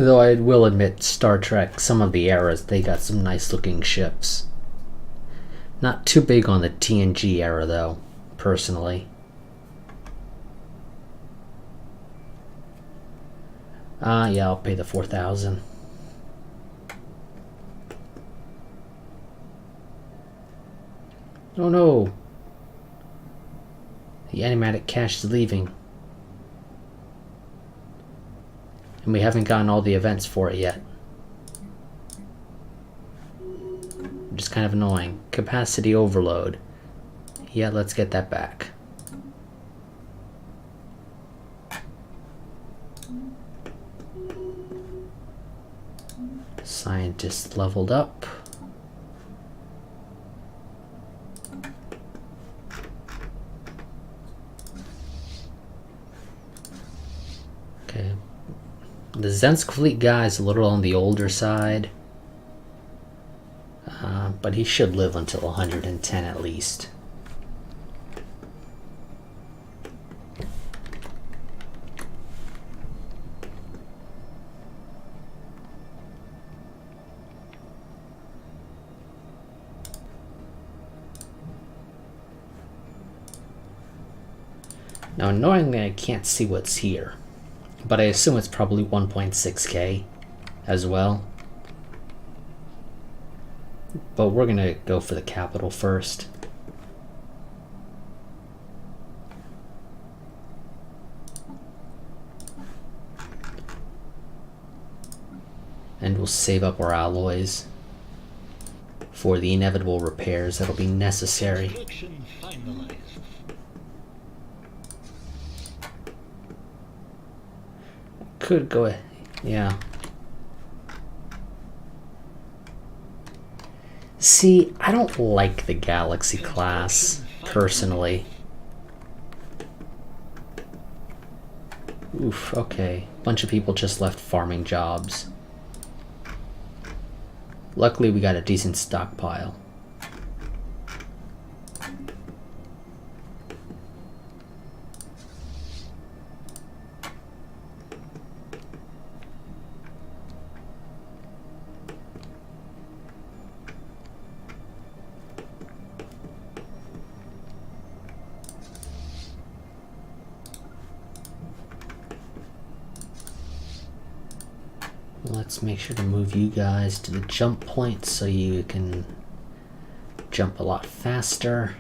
Though I will admit, Star Trek, some of the eras, they got some nice looking ships. Not too big on the TNG era, though, personally. Yeah, I'll pay the 4,000. Oh no! The animatic cache is leaving. And we haven't gotten all the events for it yet. Which is kind of annoying. Capacity overload. Yeah, let's get that back. Scientist leveled up. Okay. The Zensk fleet guy is a little on the older side. But he should live until 110 at least. Now, annoyingly, I can't see what's here, but I assume it's probably 1.6K as well. But we're gonna go for the capital first. And we'll save up our alloys for the inevitable repairs that'll be necessary. Construction finalized. Could go ahead, yeah. See, I don't like the Galaxy class, personally. Oof, okay. Bunch of people just left farming jobs. Luckily, we got a decent stockpile. Let's make sure to move you guys to the jump point so you can jump a lot faster.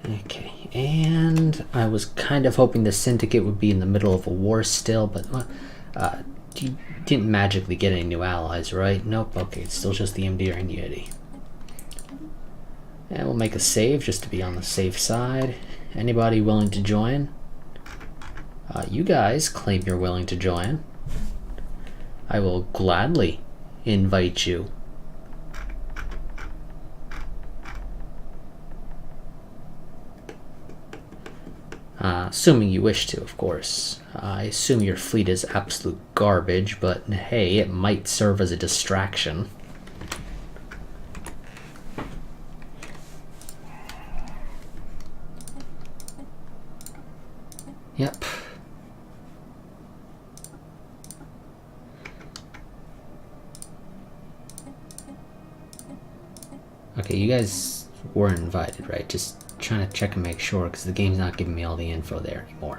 Okay, and I was kind of hoping the Syndicate would be in the middle of a war still, but you didn't magically get any new allies, right? Nope, okay, it's still just the Enduring Unity. And we'll make a save just to be on the safe side. Anybody willing to join? You guys claim you're willing to join. I will gladly invite you. Assuming you wish to, of course. I assume your fleet is absolute garbage, but hey, it might serve as a distraction. Yep. Okay, you guys were invited, right? Just trying to check and make sure, because the game's not giving me all the info there anymore.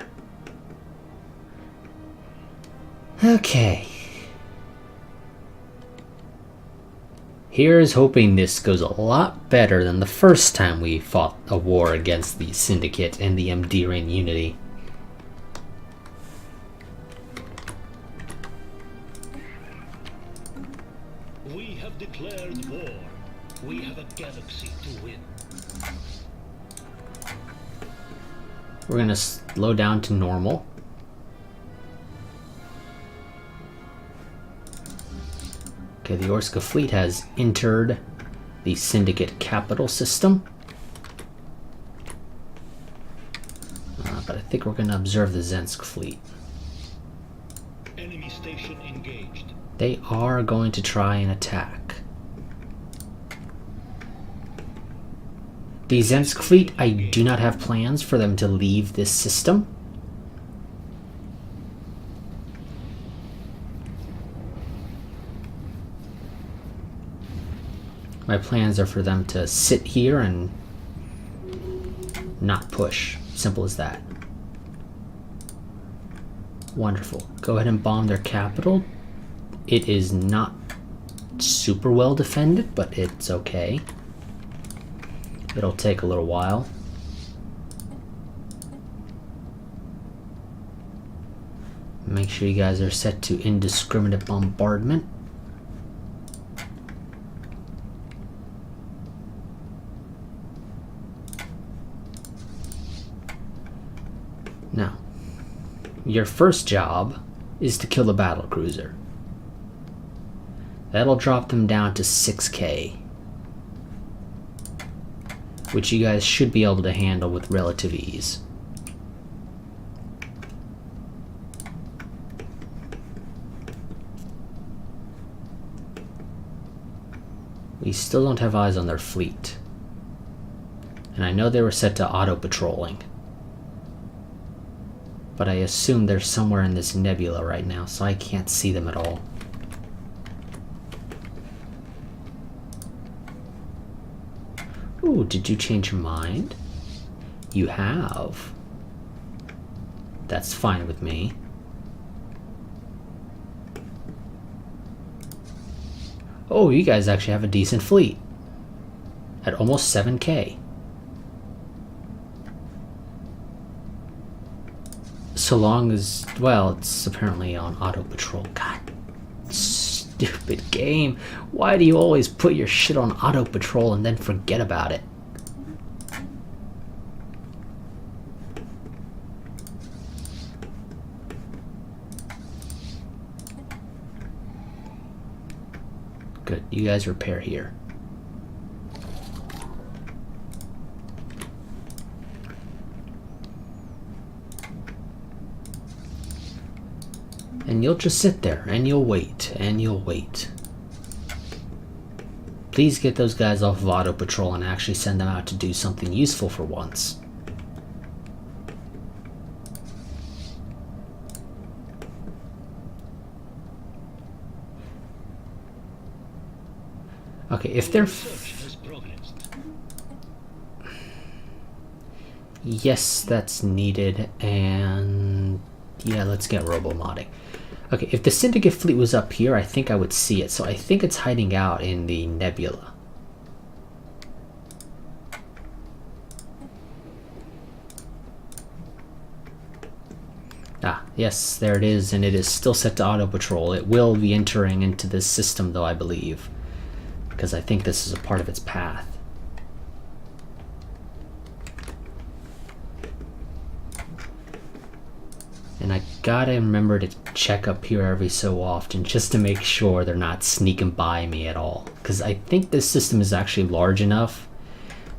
Okay. Here's hoping this goes a lot better than the first time we fought a war against the Syndicate and the Enduring Unity. We have declared war. We have a galaxy to win. We're gonna slow down to normal. Okay, the Orska fleet has entered the Syndicate capital system. But I think we're gonna observe the Zensk fleet. Enemy station engaged. They are going to try and attack. The Zemsk fleet, I do not have plans for them to leave this system. My plans are for them to sit here and not push. Simple as that. Wonderful. Go ahead and bomb their capital. It is not super well defended, but it's okay. It'll take a little while. Make sure you guys are set to indiscriminate bombardment. Now, your first job is to kill the battlecruiser. That'll drop them down to 6K, which you guys should be able to handle with relative ease. We still don't have eyes on their fleet. And I know they were set to auto-patrolling. But I assume they're somewhere in this nebula right now, so I can't see them at all. Ooh, did you change your mind? You have. That's fine with me. Oh, you guys actually have a decent fleet. At almost 7K. So long as, well, it's apparently on auto patrol. God, stupid game. Why do you always put your shit on auto patrol and then forget about it? Good, you guys repair here. And you'll just sit there, and you'll wait, and you'll wait. Please get those guys off of auto patrol and actually send them out to do something useful for once. Okay, if they're... Yes, that's needed, and... yeah, let's get robo-modding. Okay, if the Syndicate fleet was up here, I think I would see it. So I think it's hiding out in the nebula. Ah, yes, there it is, and it is still set to auto-patrol. It will be entering into this system, though, I believe. Because I think this is a part of its path. And I gotta remember to check up here every so often just to make sure they're not sneaking by me at all. Because I think this system is actually large enough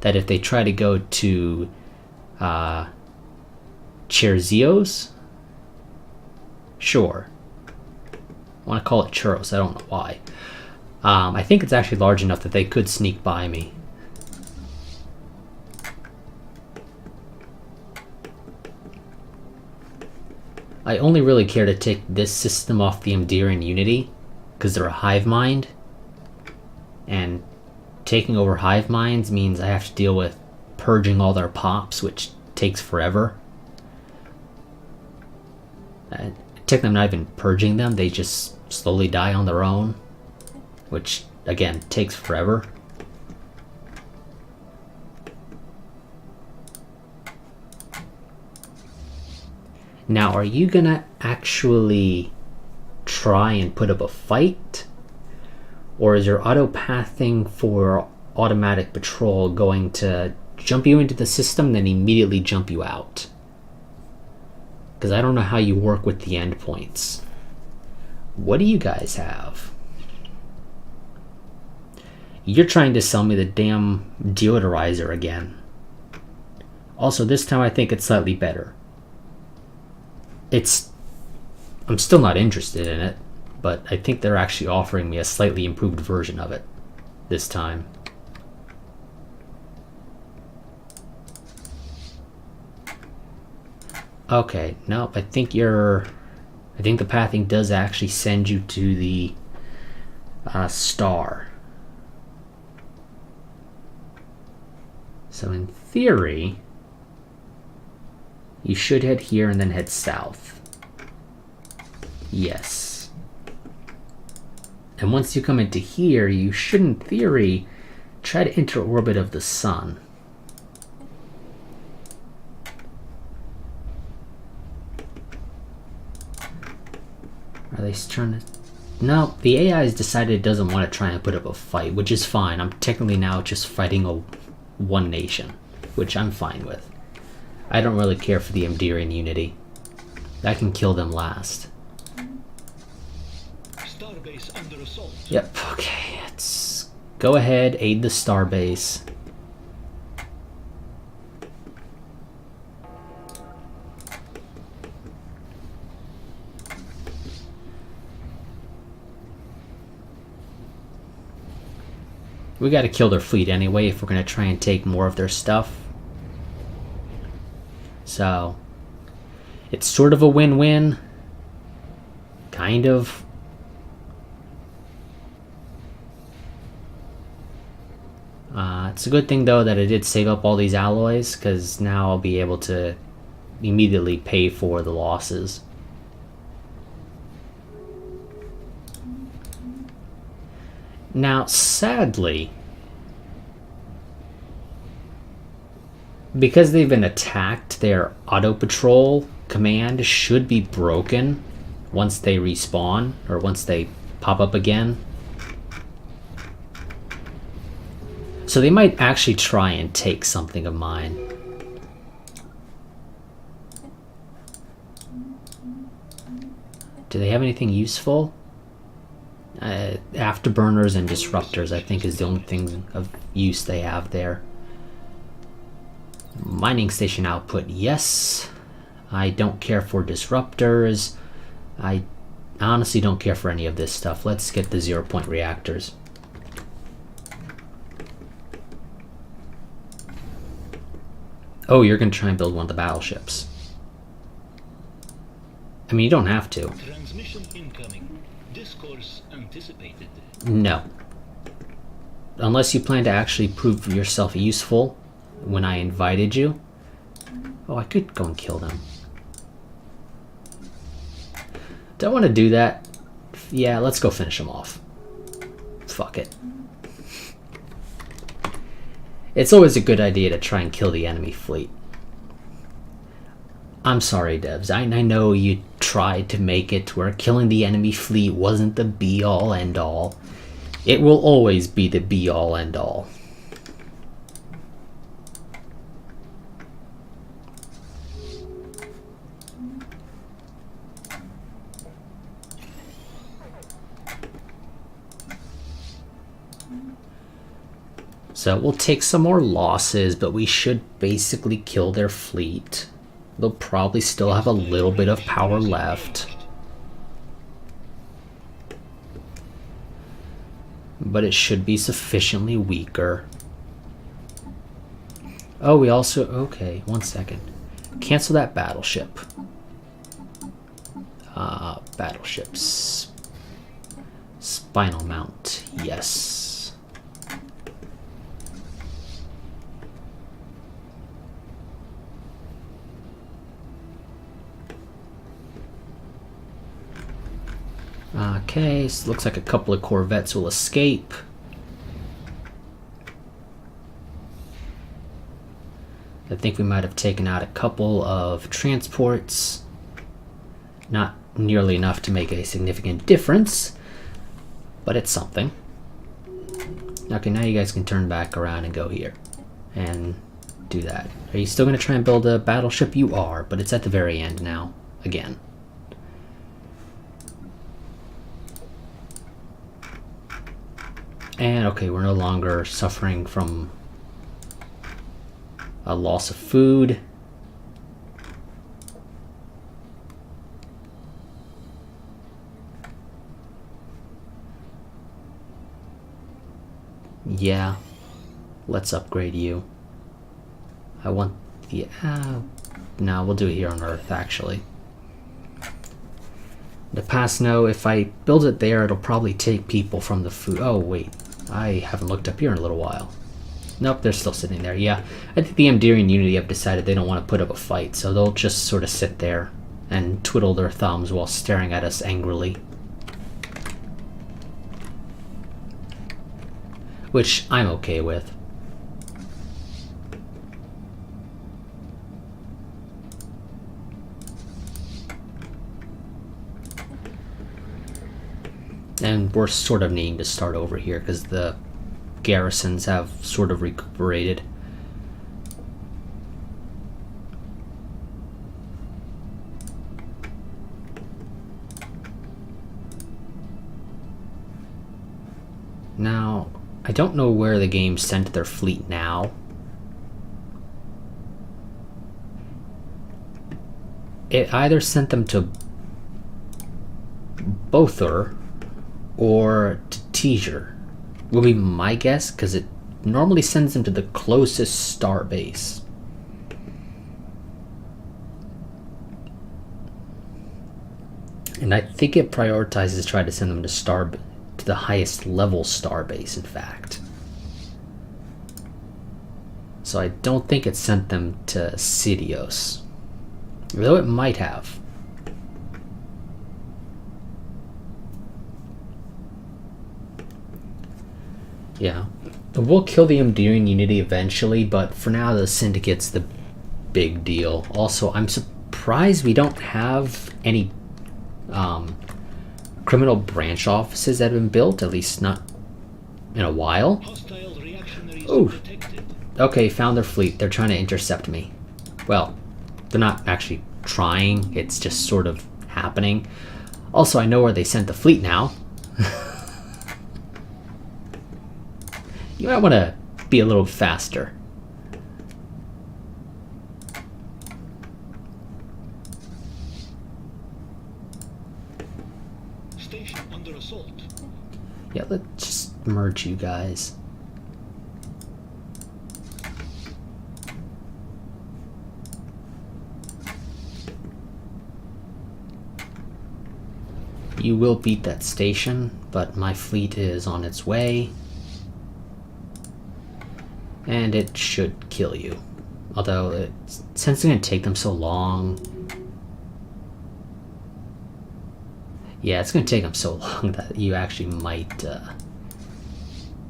that if they try to go to Cherzios, sure. I want to call it Churros, I don't know why. I think it's actually large enough that they could sneak by me. I only really care to take this system off the Amdirian Unity because they're a hive mind, and taking over hive minds means I have to deal with purging all their pops, which takes forever. Technically, I'm not even purging them, they just slowly die on their own, which again takes forever. Now, are you gonna actually try and put up a fight? Or is your auto-pathing for automatic patrol going to jump you into the system, then immediately jump you out? Because I don't know how you work with the endpoints. What do you guys have? You're trying to sell me the damn deodorizer again. Also, this time I think it's slightly better. I'm still not interested in it, but I think they're actually offering me a slightly improved version of it this time. Okay, nope, I think the pathing does actually send you to the star. So in theory, you should head here and then head south. Yes. And once you come into here, you should, in theory, try to enter orbit of the sun. Are they trying to... No, the AI has decided it doesn't want to try and put up a fight, which is fine. I'm technically now just fighting one nation, which I'm fine with. I don't really care for the Amdirian unity. I can kill them last. Starbase under assault. Yep, okay. Let's go ahead, aid the starbase. We gotta kill their fleet anyway if we're gonna try and take more of their stuff. So, it's sort of a win-win. Kind of. It's a good thing though that I did save up all these alloys, because now I'll be able to immediately pay for the losses. Now, sadly, because they've been attacked, their auto patrol command should be broken once they respawn, or once they pop up again. So they might actually try and take something of mine. Do they have anything useful? Afterburners and disruptors, I think, is the only thing of use they have there. Mining station output, yes. I don't care for disruptors. I honestly don't care for any of this stuff. Let's get the 0-point reactors. Oh, you're going to try and build one of the battleships. I mean, you don't have to. Transmission incoming. Discourse anticipated. No. Unless you plan to actually prove yourself useful when I invited you. Oh, I could go and kill them. Do I want to do that? Yeah, let's go finish them off. Fuck it. It's always a good idea to try and kill the enemy fleet. I'm sorry, devs. I know you tried to make it where killing the enemy fleet wasn't the be-all, end-all. It will always be the be-all, end-all. So we'll take some more losses, but we should basically kill their fleet. They'll probably still have a little bit of power left. But it should be sufficiently weaker. Oh, we also... Okay, 1 second. Cancel that battleship. Battleships. Spinal mount, yes. Okay, so looks like a couple of corvettes will escape. I think we might have taken out a couple of transports. Not nearly enough to make a significant difference, but it's something. Okay, now you guys can turn back around and go here and do that. Are you still going to try and build a battleship? You are, but it's at the very end now, again. And okay, we're no longer suffering from a loss of food. Yeah, let's upgrade you. I want the... No, we'll do it here on Earth, actually. The past, no, if I build it there, it'll probably take people from the food. Oh, wait. I haven't looked up here in a little while. Nope, they're still sitting there. Yeah, I think the Amdirian Unity have decided they don't want to put up a fight, so they'll just sort of sit there and twiddle their thumbs while staring at us angrily. Which I'm okay with. And we're sort of needing to start over here because the garrisons have sort of recuperated. Now, I don't know where the game sent their fleet now. It either sent them to Bother or to Teaser, will be my guess, because it normally sends them to the closest star base. And I think it prioritizes trying to send them to the highest level star base, in fact. So I don't think it sent them to Sidious, though it might have. Yeah, we'll kill the Amdirian Unity eventually, but for now the Syndicate's the big deal. Also, I'm surprised we don't have any criminal branch offices that have been built, at least not in a while. Oh, okay, found their fleet. They're trying to intercept me. Well, they're not actually trying, it's just sort of happening. Also, I know where they sent the fleet now. You might want to be a little faster. Station under assault. Yeah, let's just merge you guys. You will beat that station, but my fleet is on its way. And it should kill you. Although, since it's going to take them so long... Yeah, it's going to take them so long that you actually might...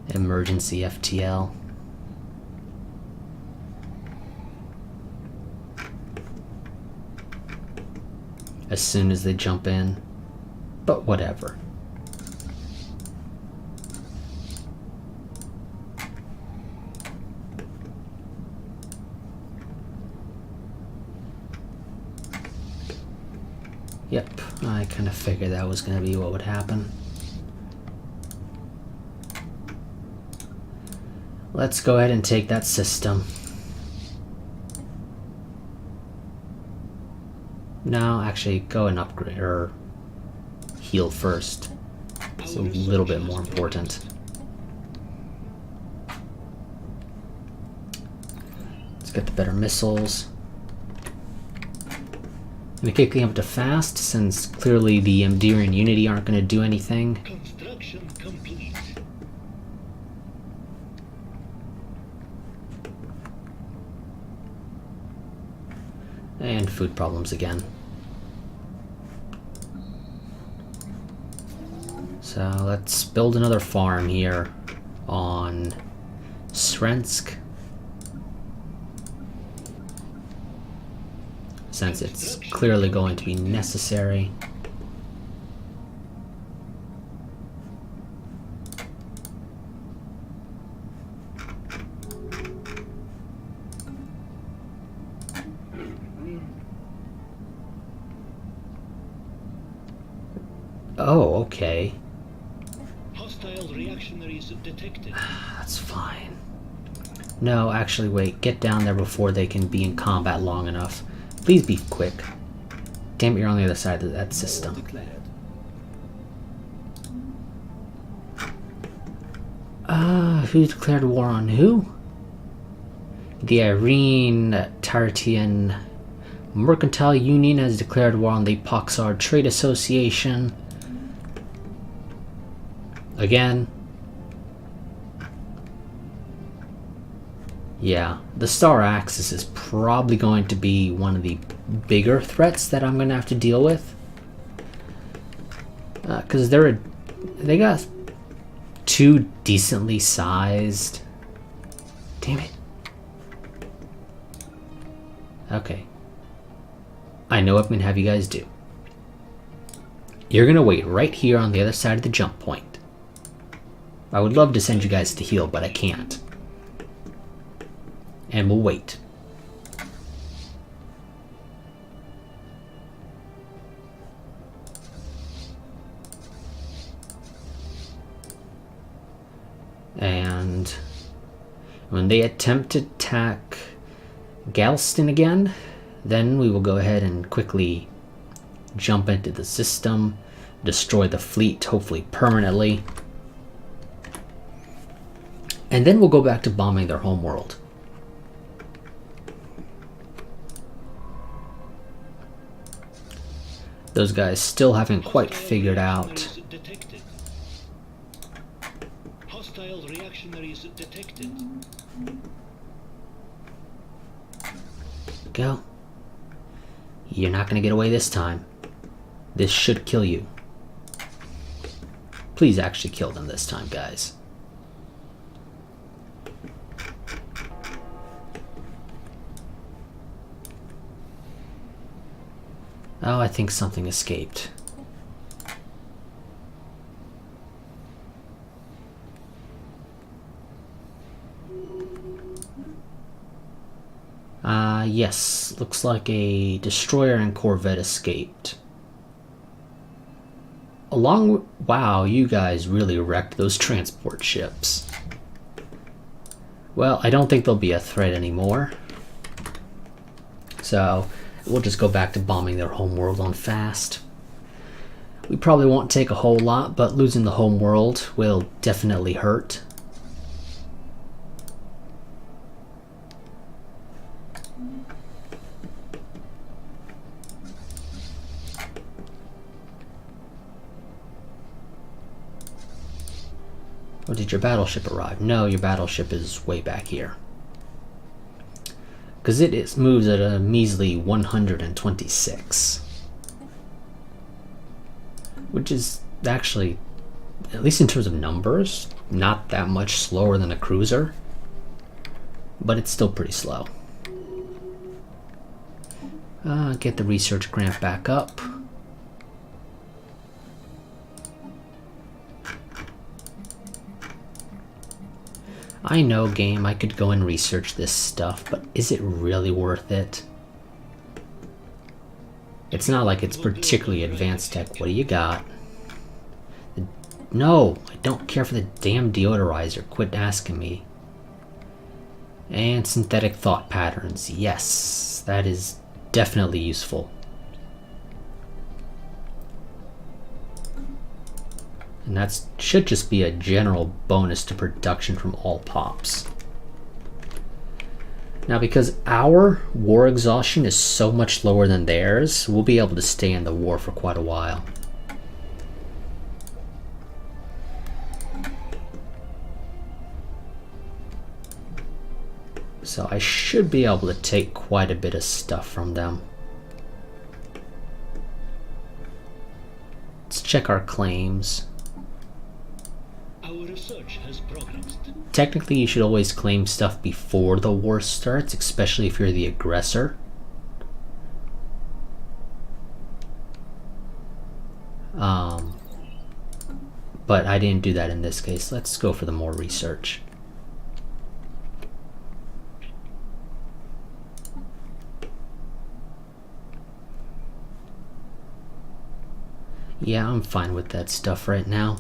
emergency FTL. As soon as they jump in. But whatever. Yep, I kind of figured that was going to be what would happen. Let's go ahead and take that system. No, actually, go and upgrade, or heal first. It's a little bit more important. Let's get the better missiles. And kicking up to fast, since clearly the Amdirian Unity aren't going to do anything. Construction complete. And food problems again. So let's build another farm here on Srensk. Since it's clearly going to be necessary. Oh, okay. Hostile reactionaries detected. That's fine. No, actually, wait. Get down there before they can be in combat long enough. Please be quick. Damn it, you're on the other side of that system. Who declared war on who? The Irene Tartian Mercantile Union has declared war on the Poxar Trade Association. Again. Yeah, the Star Axis is probably going to be one of the bigger threats that I'm going to have to deal with. Because they got two decently sized... Damn it. Okay. I know what I'm going to have you guys do. You're going to wait right here on the other side of the jump point. I would love to send you guys to heal, but I can't. And we'll wait. And when they attempt to attack Galston again, then we will go ahead and quickly jump into the system, destroy the fleet, hopefully permanently. And then we'll go back to bombing their homeworld. Those guys still haven't quite figured out. Hostile reactionaries detected. Go. You're not gonna get away this time. This should kill you. Please actually kill them this time, guys. Oh, I think something escaped. Yes. Looks like a destroyer and corvette escaped. Wow, you guys really wrecked those transport ships. Well, I don't think they'll be a threat anymore. So, we'll just go back to bombing their homeworld on fast. We probably won't take a whole lot, but losing the homeworld will definitely hurt. Or did your battleship arrive? No, your battleship is way back here. Because it moves at a measly 126. Which is actually, at least in terms of numbers, not that much slower than a cruiser. But it's still pretty slow. Get the research grant back up. I know, game, I could go and research this stuff, but is it really worth it? It's not like it's particularly advanced tech. What do you got? No, I don't care for the damn deodorizer. Quit asking me. And synthetic thought patterns. Yes, that is definitely useful. And that should just be a general bonus to production from all pops. Now, because our war exhaustion is so much lower than theirs, we'll be able to stay in the war for quite a while. So I should be able to take quite a bit of stuff from them. Let's check our claims. Our research has progressed. Technically, you should always claim stuff before the war starts, especially if you're the aggressor. But I didn't do that in this case. Let's go for the more research. Yeah, I'm fine with that stuff right now.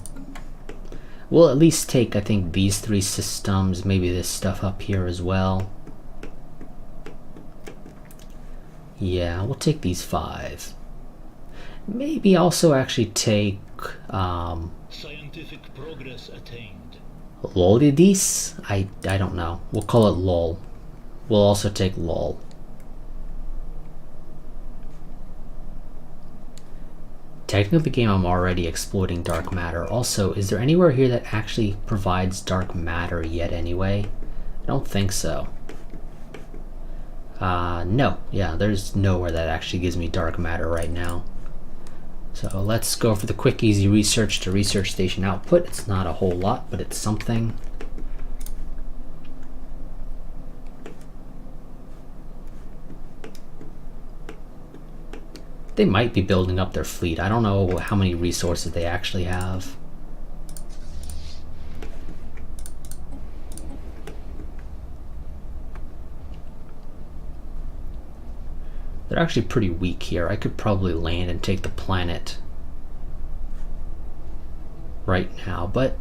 We'll at least take, I think, these 3 systems, maybe this stuff up here as well. Yeah, we'll take these 5. Maybe also actually take, Scientific progress attained. Lolidis? I don't know. We'll call it LOL. We'll also take LOL. technically the game I'm already exploiting dark matter. Also, is there anywhere here that actually provides dark matter yet anyway? I don't think so. No. Yeah, there's nowhere that actually gives me dark matter right now. So let's go for the quick, easy research to research station output. It's not a whole lot, but it's something. They might be building up their fleet. I don't know how many resources they actually have. They're actually pretty weak here. I could probably land and take the planet right now, but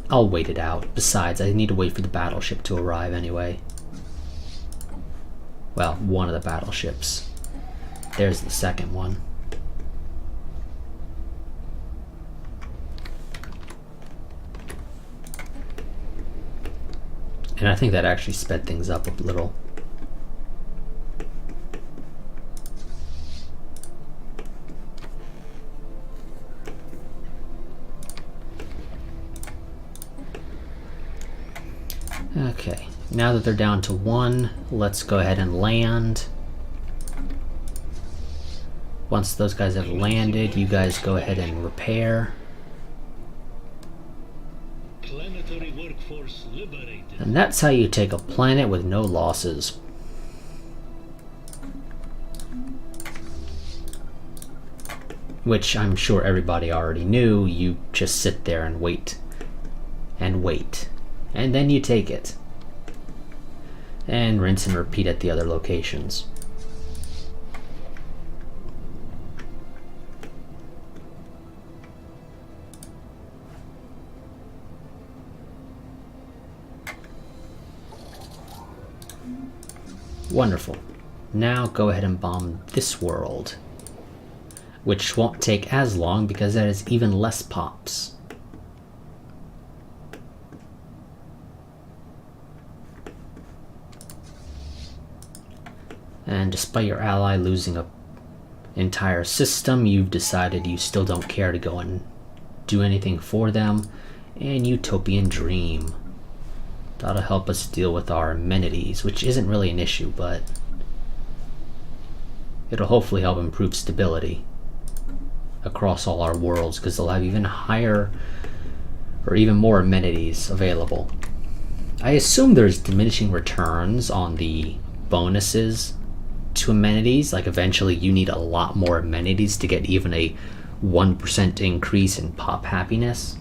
I'll wait it out. Besides, I need to wait for the battleship to arrive anyway. Well, one of the battleships. There's the second one. And I think that actually sped things up a little. Okay, now that they're down to one, let's go ahead and land. Once those guys have landed, you guys go ahead and repair. Planetary workforce liberated. And that's how you take a planet with no losses. Which I'm sure everybody already knew. You just sit there and wait. And wait. And then you take it. And rinse and repeat at the other locations. Wonderful. Now go ahead and bomb this world, which won't take as long because that is even less pops. And despite your ally losing an entire system, you've decided you still don't care to go and do anything for them. And Utopian Dream. That'll help us deal with our amenities, which isn't really an issue, but it'll hopefully help improve stability across all our worlds, because they'll have even higher or even more amenities available. I assume there's diminishing returns on the bonuses to amenities. Like eventually you need a lot more amenities to get even a 1% increase in pop happiness.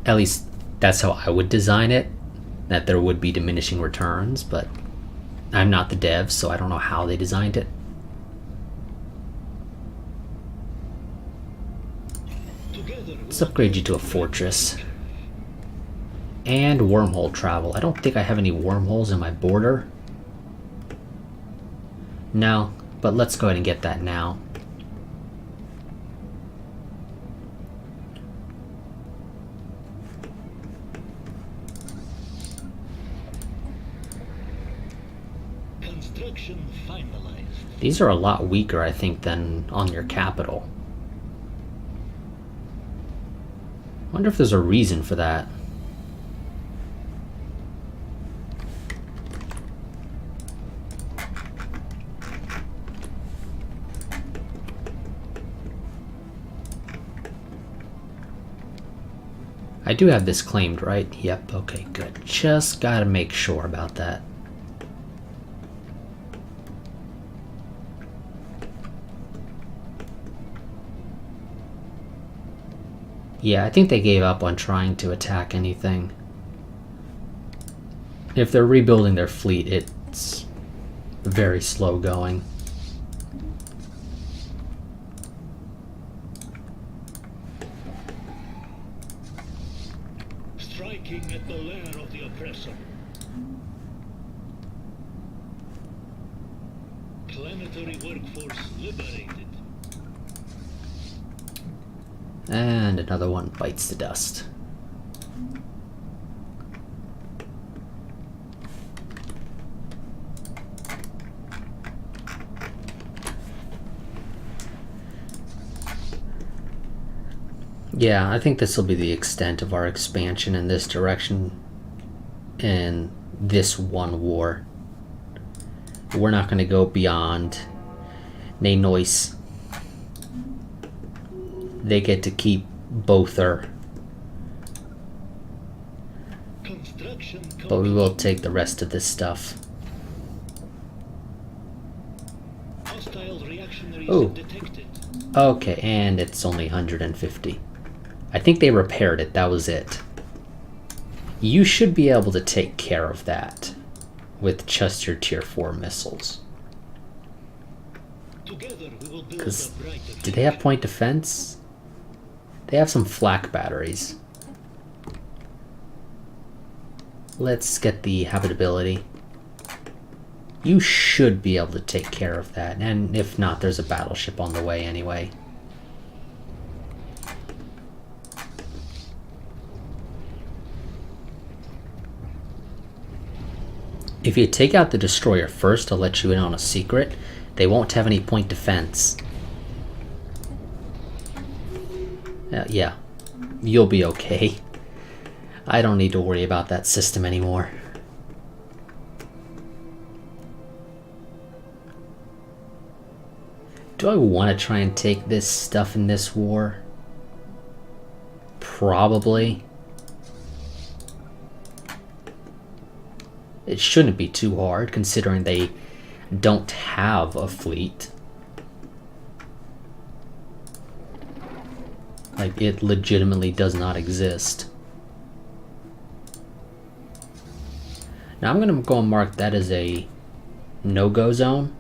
At least that's how I would design it, that there would be diminishing returns, but I'm not the dev, so I don't know how they designed it. Let's upgrade you to a fortress. And wormhole travel. I don't think I have any wormholes in my border. No, but let's go ahead and get that now. Construction finalized. These are a lot weaker, I think, than on your capital. Wonder if there's a reason for that. I do have this claimed, right? Yep, okay, good. Just gotta make sure about that. Yeah, I think they gave up on trying to attack anything. If they're rebuilding their fleet, it's very slow going. Striking at the lair of the oppressor. Planetary workforce liberated. And another one bites the dust. Yeah, I think this will be the extent of our expansion in this direction in this one war. We're not going to go beyond Nanois. They get to keep Bother, but we will take the rest of this stuff. Oh, okay, and it's only 150. I think they repaired it, that was it. You should be able to take care of that with just your tier 4 missiles. Because, do they have point defense? They have some flak batteries. Let's get the habitability. You should be able to take care of that, and if not, there's a battleship on the way anyway. If you take out the destroyer first, I'll let you in on a secret. They won't have any point defense. Yeah, you'll be okay. I don't need to worry about that system anymore. Do I want to try and take this stuff in this war? Probably. It shouldn't be too hard, considering they don't have a fleet. Like, it legitimately does not exist. Now I'm going to go and mark that as a no-go zone,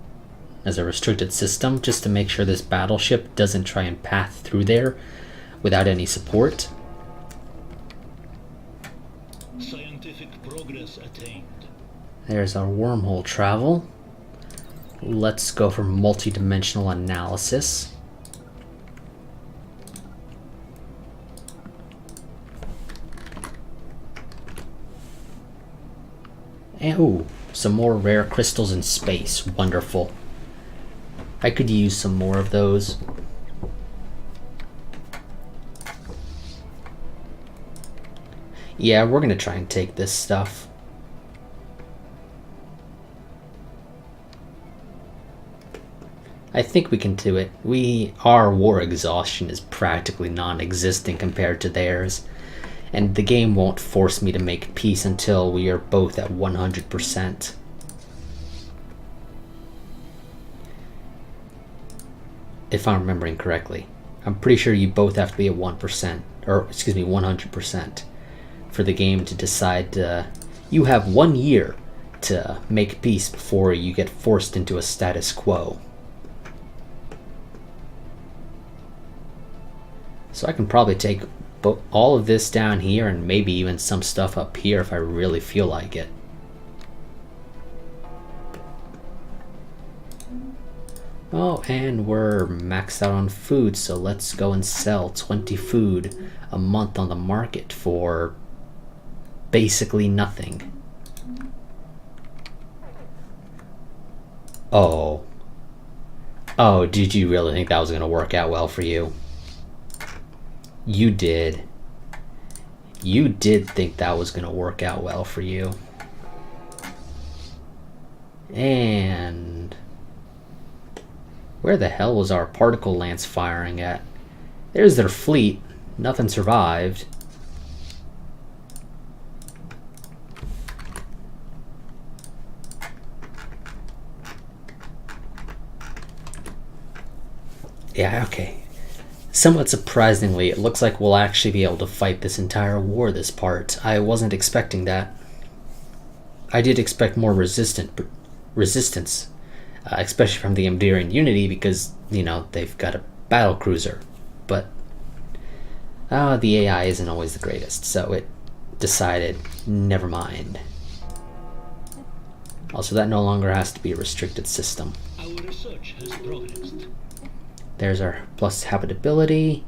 as a restricted system, just to make sure this battleship doesn't try and path through there without any support. Scientific progress attained. There's our wormhole travel. Let's go for multi-dimensional analysis. And, ooh, some more rare crystals in space. Wonderful. I could use some more of those. Yeah, we're gonna try and take this stuff. I think we can do it. Our war exhaustion is practically non-existent compared to theirs, and the game won't force me to make peace until we are both at 100%. If I'm remembering correctly. I'm pretty sure you both have to be at 1%, or excuse me, 100% for the game to decide you have 1 year to make peace before you get forced into a status quo. So I can probably take all of this down here and maybe even some stuff up here if I really feel like it. Oh, and we're maxed out on food, so let's go and sell 20 food a month on the market for basically nothing. Oh. Oh, did you really think that was going to work out well for you? You did. You did think that was going to work out well for you. And where the hell was our particle lance firing at? There's their fleet. Nothing survived. Yeah, okay. Somewhat surprisingly, it looks like we'll actually be able to fight this entire war this part. I wasn't expecting that. I did expect more resistance, especially from the Enduring Unity because, you know, they've got a battle cruiser. But the AI isn't always the greatest, so it decided, never mind. Also, that no longer has to be a restricted system. Our research has progressed. There's our plus habitability.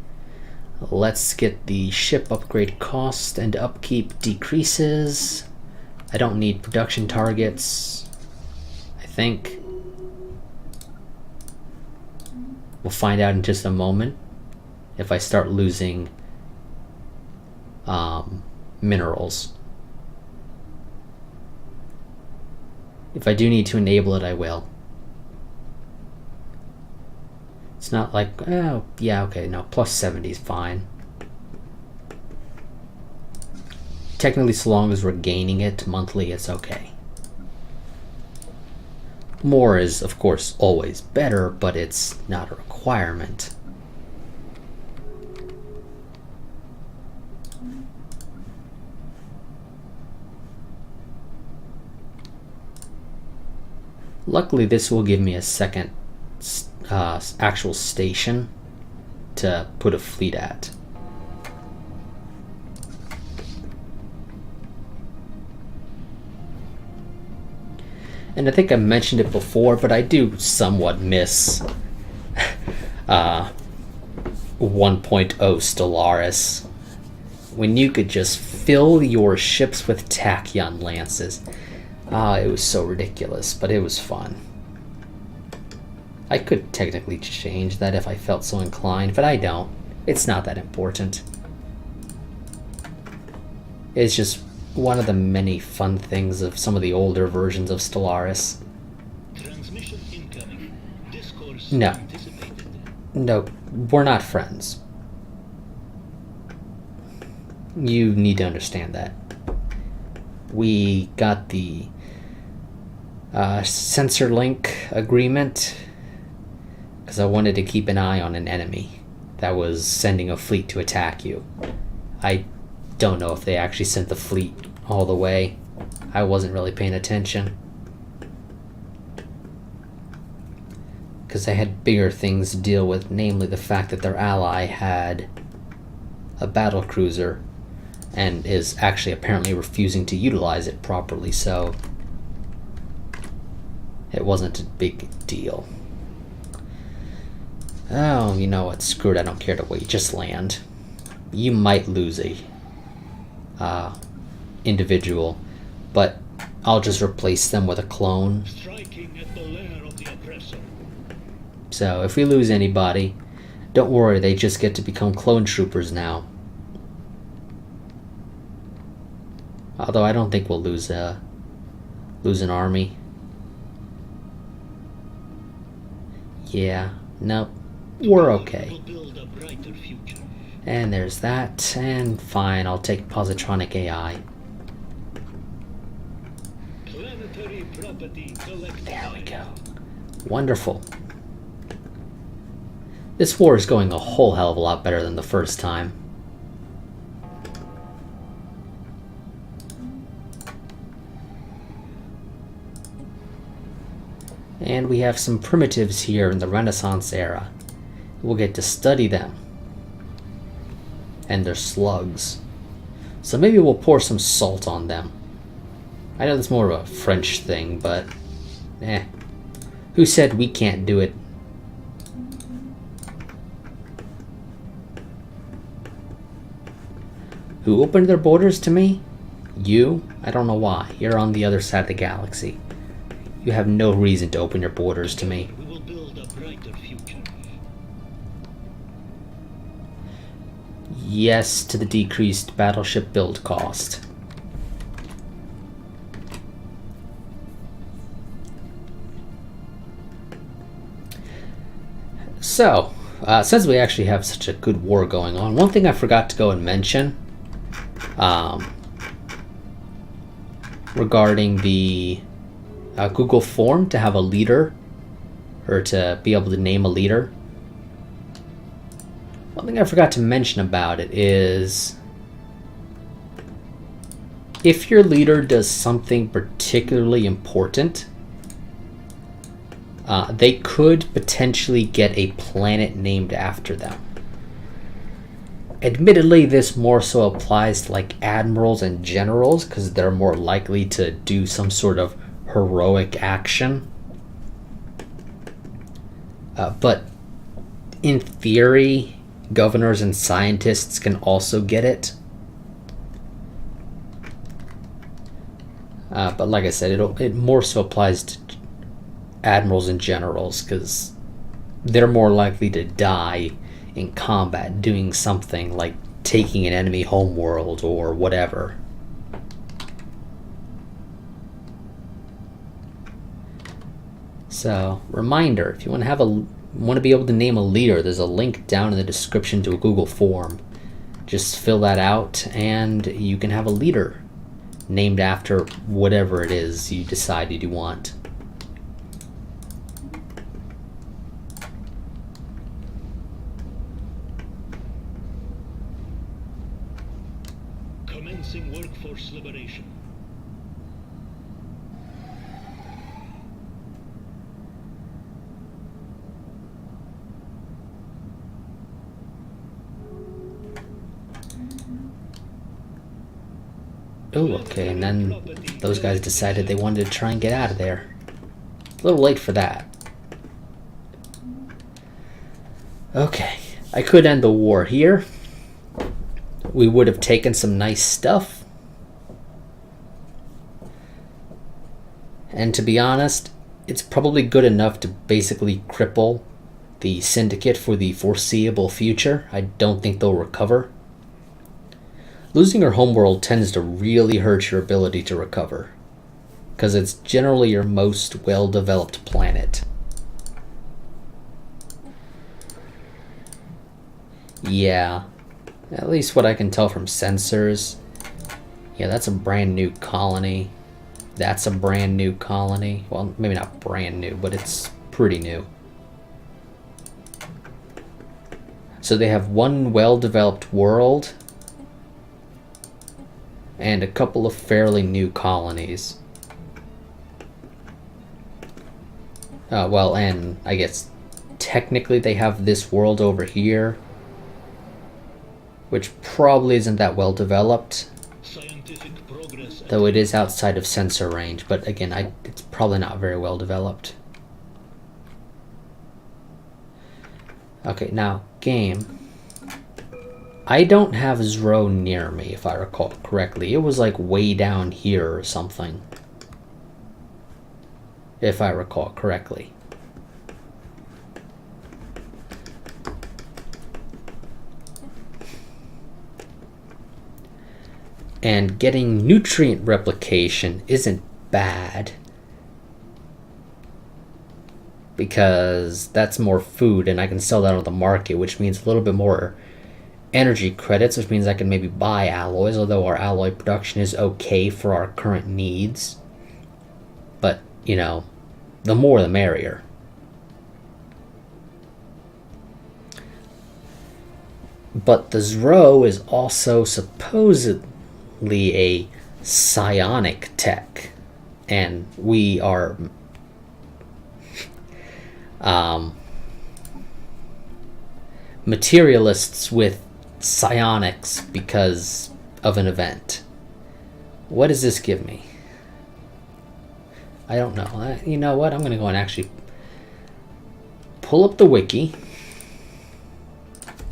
Let's get the ship upgrade cost and upkeep decreases. I don't need production targets, I think. We'll find out in just a moment if I start losing minerals. If I do need to enable it, I will. It's not like, oh, yeah, okay, no, plus 70 is fine. Technically, so long as we're gaining it monthly, it's okay. More is, of course, always better, but it's not a requirement. Luckily, this will give me a second actual station to put a fleet at. And I think I mentioned it before, but I do somewhat miss 1.0 Stellaris, when you could just fill your ships with tachyon lances. It was so ridiculous, but it was fun. I could technically change that if I felt so inclined, but I don't. It's not that important. It's just one of the many fun things of some of the older versions of Stellaris. Transmission incoming. Discourse No. anticipated. No, we're not friends. You need to understand that. We got the sensor link agreement because I wanted to keep an eye on an enemy that was sending a fleet to attack you. I don't know if they actually sent the fleet all the way. I wasn't really paying attention because they had bigger things to deal with, namely the fact that their ally had a battle cruiser and is actually apparently refusing to utilize it properly, so it wasn't a big deal. Oh, you know what? Screw it, I don't care to wait. Just land. You might lose a individual, but I'll just replace them with a clone. Striking at the lair of the oppressor. So if we lose anybody, don't worry, they just get to become clone troopers now. Although I don't think we'll lose an army. Yeah, nope, we're okay. Will build a brighter future. And there's that, and fine, I'll take positronic AI. Planetary property collected. There we go. Wonderful. This war is going a whole hell of a lot better than the first time. And we have some primitives here in the Renaissance era. We'll get to study them. And their slugs. So maybe we'll pour some salt on them. I know that's more of a French thing, but who said we can't do it? Who opened their borders to me? You? I don't know why. You're on the other side of the galaxy. You have no reason to open your borders to me. We will build a brighter future. Yes to the decreased battleship build cost. So, since we actually have such a good war going on, one thing I forgot to go and mention regarding the Google form to have a leader, or to be able to name a leader. One thing I forgot to mention about it is if your leader does something particularly important, they could potentially get a planet named after them. Admittedly, this more so applies to like admirals and generals because they're more likely to do some sort of heroic action. But in theory, governors and scientists can also get it. But like I said, it more so applies to admirals and generals because they're more likely to die in combat doing something like taking an enemy homeworld or whatever. So, reminder, if you want to be able to name a leader, there's a link down in the description to a Google form. Just fill that out and you can have a leader named after whatever it is you decided you want. Commencing workforce liberation. Oh, okay, and then those guys decided they wanted to try and get out of there. A little late for that. Okay, I could end the war here. We would have taken some nice stuff. And to be honest, it's probably good enough to basically cripple the Syndicate for the foreseeable future. I don't think they'll recover. Losing your homeworld tends to really hurt your ability to recover, because it's generally your most well-developed planet. Yeah, at least what I can tell from sensors. Yeah, that's a brand new colony. That's a brand new colony. Well, maybe not brand new, but it's pretty new. So they have one well-developed world and a couple of fairly new colonies. Well, and I guess technically they have this world over here, which probably isn't that well developed, though it is outside of sensor range, but again, it's probably not very well developed. Okay, now, game. I don't have Zro near me, if I recall correctly. It was like way down here or something, if I recall correctly. And getting nutrient replication isn't bad, because that's more food and I can sell that on the market, which means a little bit more energy credits, which means I can maybe buy alloys, although our alloy production is okay for our current needs. But, you know, the more the merrier. But the Zro is also supposedly a psionic tech, and we are materialists with psionics because of an event. What does this give me? I don't know. You know what? I'm going to go and actually pull up the wiki.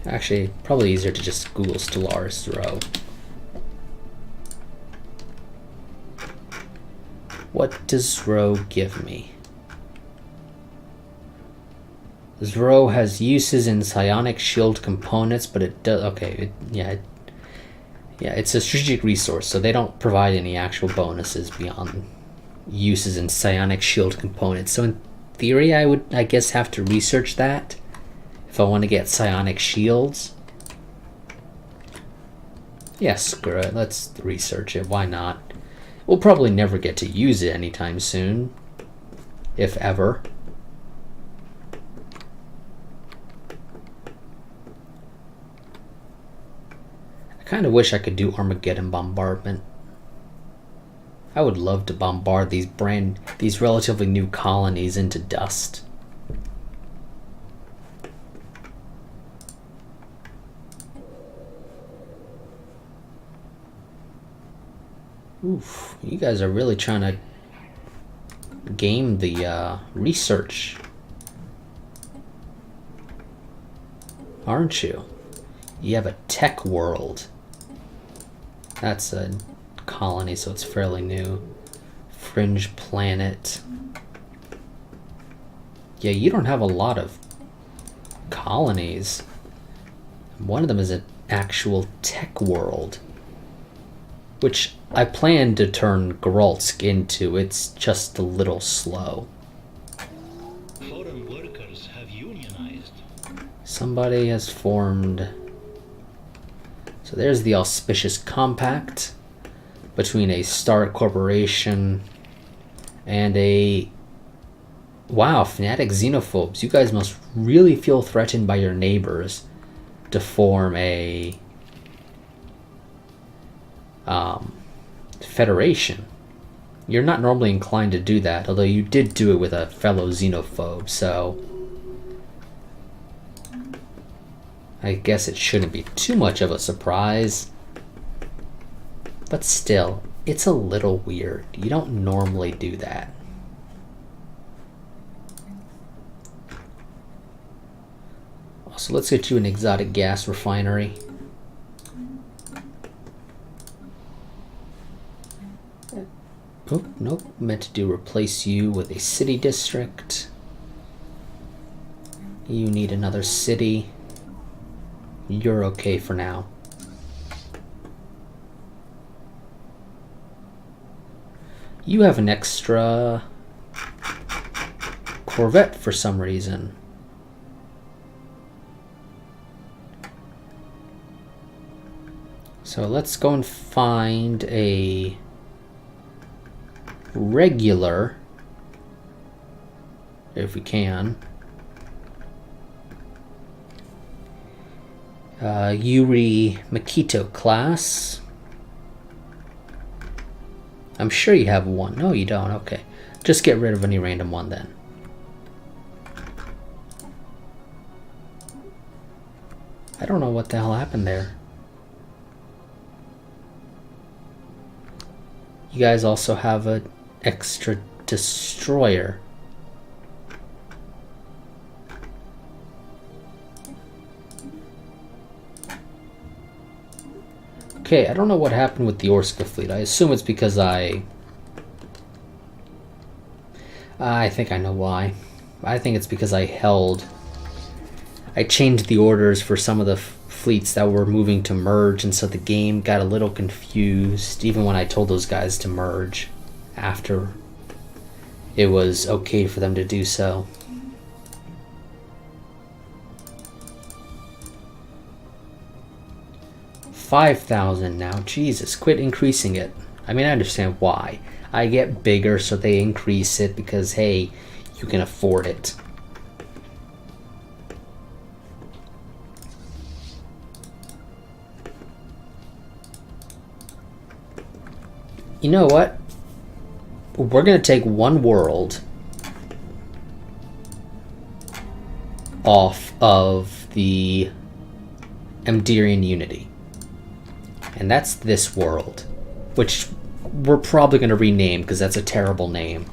Actually, probably easier to just Google Stellaris Zro. What does Zro give me? Zro has uses in psionic shield components, but it does... Okay, yeah, it's a strategic resource, so they don't provide any actual bonuses beyond uses in psionic shield components. So in theory, I would, I guess, have to research that if I want to get psionic shields. Yeah, screw it. Let's research it. Why not? We'll probably never get to use it anytime soon, if ever. I kind of wish I could do Armageddon bombardment. I would love to bombard these relatively new colonies into dust. Oof, you guys are really trying to game the research, aren't you? You have a tech world. That's a colony, so it's fairly new. Fringe planet. Yeah, you don't have a lot of colonies. One of them is an actual tech world, which I plan to turn Grolsk into. It's just a little slow. Foreign workers have unionized. Somebody has formed... So there's the auspicious compact between a Star Corporation and a... Wow, fanatic xenophobes. You guys must really feel threatened by your neighbors to form a federation. You're not normally inclined to do that, although you did do it with a fellow xenophobe, so I guess it shouldn't be too much of a surprise. But still, it's a little weird. You don't normally do that. So let's get you an exotic gas refinery. Oh, nope. Meant to do replace you with a city district. You need another city. You're okay for now. You have an extra Corvette for some reason. So let's go and find a regular, if we can. Yuri Makito class. I'm sure you have one. No, you don't. Okay. Just get rid of any random one then. I don't know what the hell happened there. You guys also have an extra destroyer. Okay, I don't know what happened with the Orska fleet. I assume it's because I think I know why. I think it's because I changed the orders for some of the fleets that were moving to merge, and so the game got a little confused even when I told those guys to merge after it was okay for them to do so. $5,000 now. Jesus, quit increasing it. I mean, I understand why. I get bigger, so they increase it because, hey, you can afford it. You know what? We're going to take one world off of the Emderian Unity. And that's this world, which we're probably going to rename because that's a terrible name.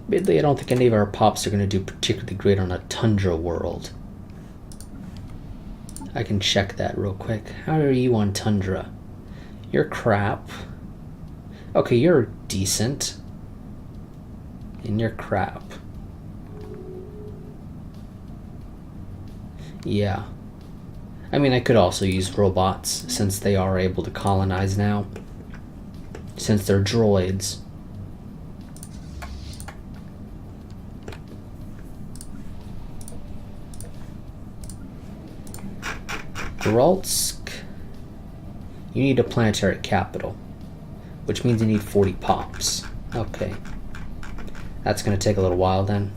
Admittedly, I don't think any of our pops are going to do particularly great on a tundra world. I can check that real quick. How are you on tundra? You're crap. Okay, you're decent. And you're crap. Yeah. I mean, I could also use robots since they are able to colonize now. Since they're droids. Grolsk, you need a planetary capital, which means you need 40 pops. Okay. That's going to take a little while then.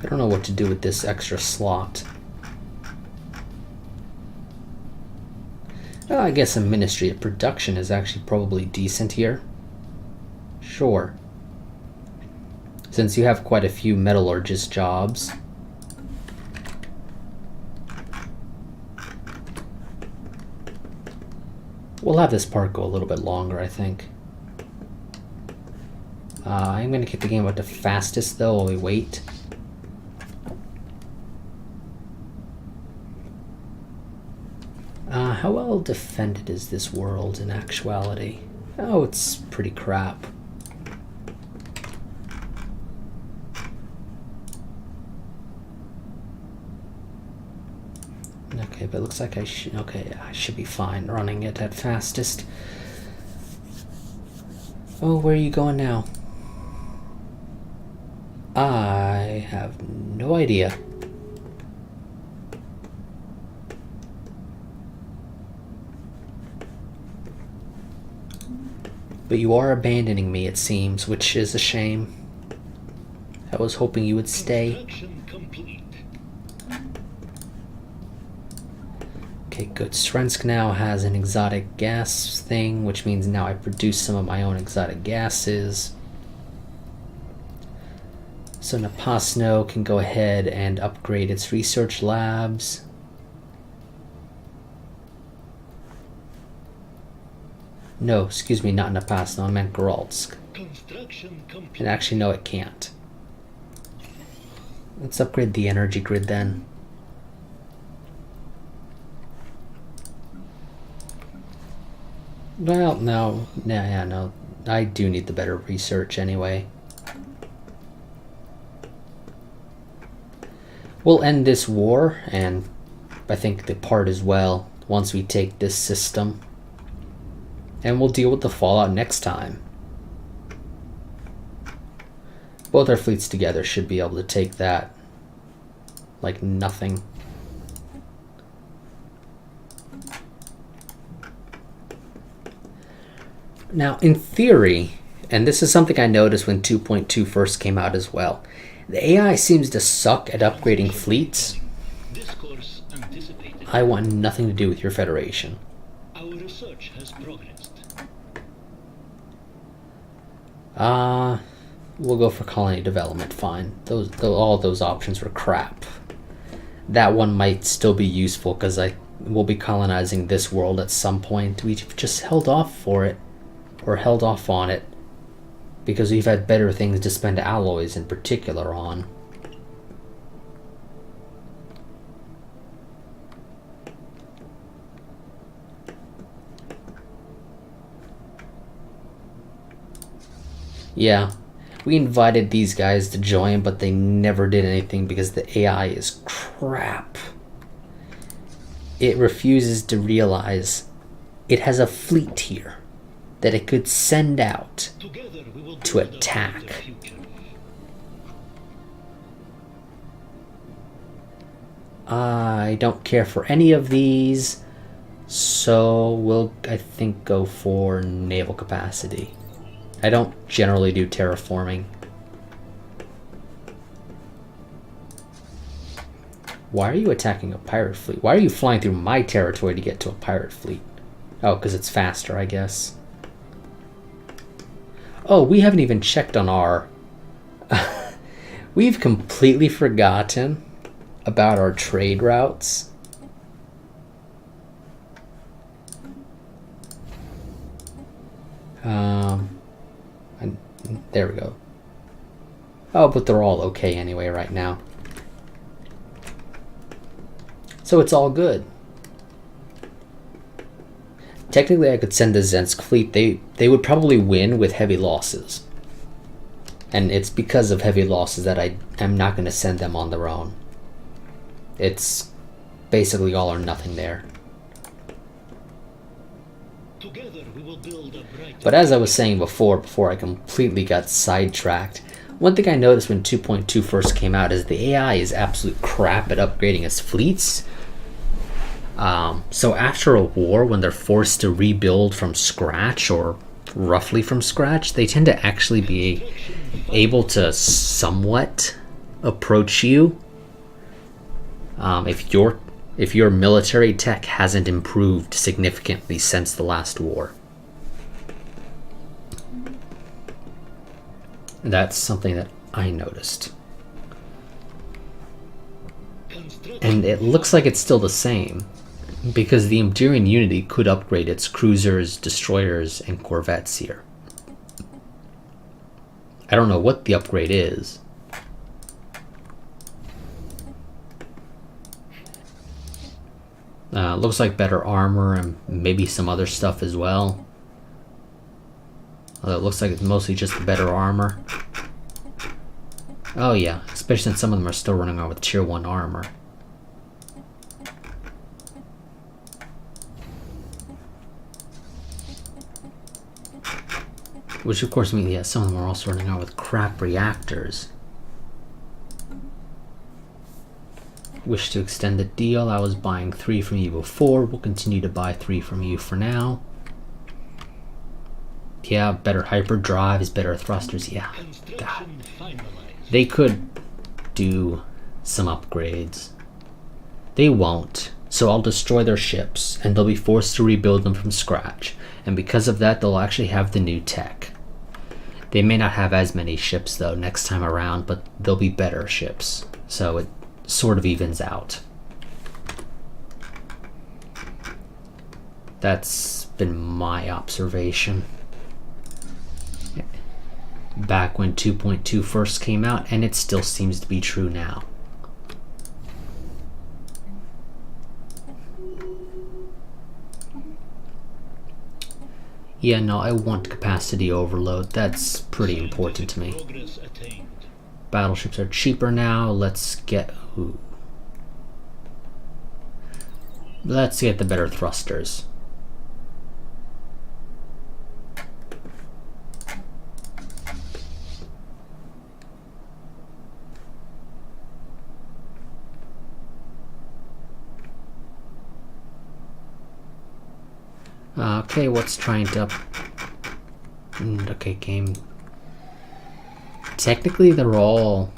I don't know what to do with this extra slot. Well, I guess a Ministry of Production is actually probably decent here. Sure. Since you have quite a few metallurgist jobs. We'll have this part go a little bit longer, I think. I'm going to get the game up to fastest, though, while we wait. How well defended is this world in actuality? Oh, it's pretty crap. Okay, but it looks like I should be fine running it at fastest. Oh, where are you going now? I have no idea. But you are abandoning me, it seems, which is a shame. I was hoping you would stay. Construction complete. Okay, good. Srensk now has an exotic gas thing, which means now I produce some of my own exotic gases. So Napasno can go ahead and upgrade its research labs. No, excuse me, not Napasno, I meant Geraltsk. Construction complete. And actually, no, it can't. Let's upgrade the energy grid then. Well, no. I do need the better research anyway. We'll end this war, and I think the part as well, once we take this system. And we'll deal with the fallout next time. Both our fleets together should be able to take that like nothing. Now, in theory, and this is something I noticed when 2.2 first came out as well, the AI seems to suck at upgrading fleets. Discourse anticipated. I want nothing to do with your Federation. Our research has progressed. We'll go for colony development, fine. All those options were crap. That one might still be useful because I will be colonizing this world at some point. We've just held off for it, or held off on it, because we've had better things to spend alloys in particular on. Yeah, we invited these guys to join, but they never did anything because the AI is crap. It refuses to realize it has a fleet here that it could send out Together we will to build a attack. brighter future. I don't care for any of these, so we'll, I think, go for naval capacity. I don't generally do terraforming. Why are you attacking a pirate fleet? Why are you flying through my territory to get to a pirate fleet? Oh, because it's faster, I guess. Oh, we haven't even checked on our... We've completely forgotten about our trade routes. There we go. Oh, but they're all okay anyway right now. So it's all good. Technically, I could send the Zensk fleet. They would probably win with heavy losses. And it's because of heavy losses that I am not going to send them on their own. It's basically all or nothing there. Together we will build a brighter. But as I was saying before I completely got sidetracked, one thing I noticed when 2.2 first came out is the AI is absolute crap at upgrading its fleets. So after a war, when they're forced to rebuild from scratch, or roughly from scratch, they tend to actually be able to somewhat approach you. If your military tech hasn't improved significantly since the last war. That's something that I noticed. And it looks like it's still the same, because the Enduring Unity could upgrade its cruisers, destroyers, and corvettes here. I don't know what the upgrade is. Looks like better armor and maybe some other stuff as well. Although it looks like it's mostly just the better armor. Oh yeah, especially since some of them are still running around with tier 1 armor. Which of course means, yeah, some of them are also running around with crap reactors. Wish to extend the deal. I was buying 3 from you before. We'll continue to buy 3 from you for now. Yeah, better hyperdrives, better thrusters. Yeah, God. They could do some upgrades. They won't. So I'll destroy their ships, and they'll be forced to rebuild them from scratch. And because of that, they'll actually have the new tech. They may not have as many ships, though, next time around, but they'll be better ships. So it sort of evens out. That's been my observation. Back when 2.2 first came out, and it still seems to be true now. Yeah, no, I want capacity overload. That's pretty important to me. Battleships are cheaper now. Let's get... Ooh. Let's get the better thrusters. Okay, what's trying to... Okay, game. Technically, they're all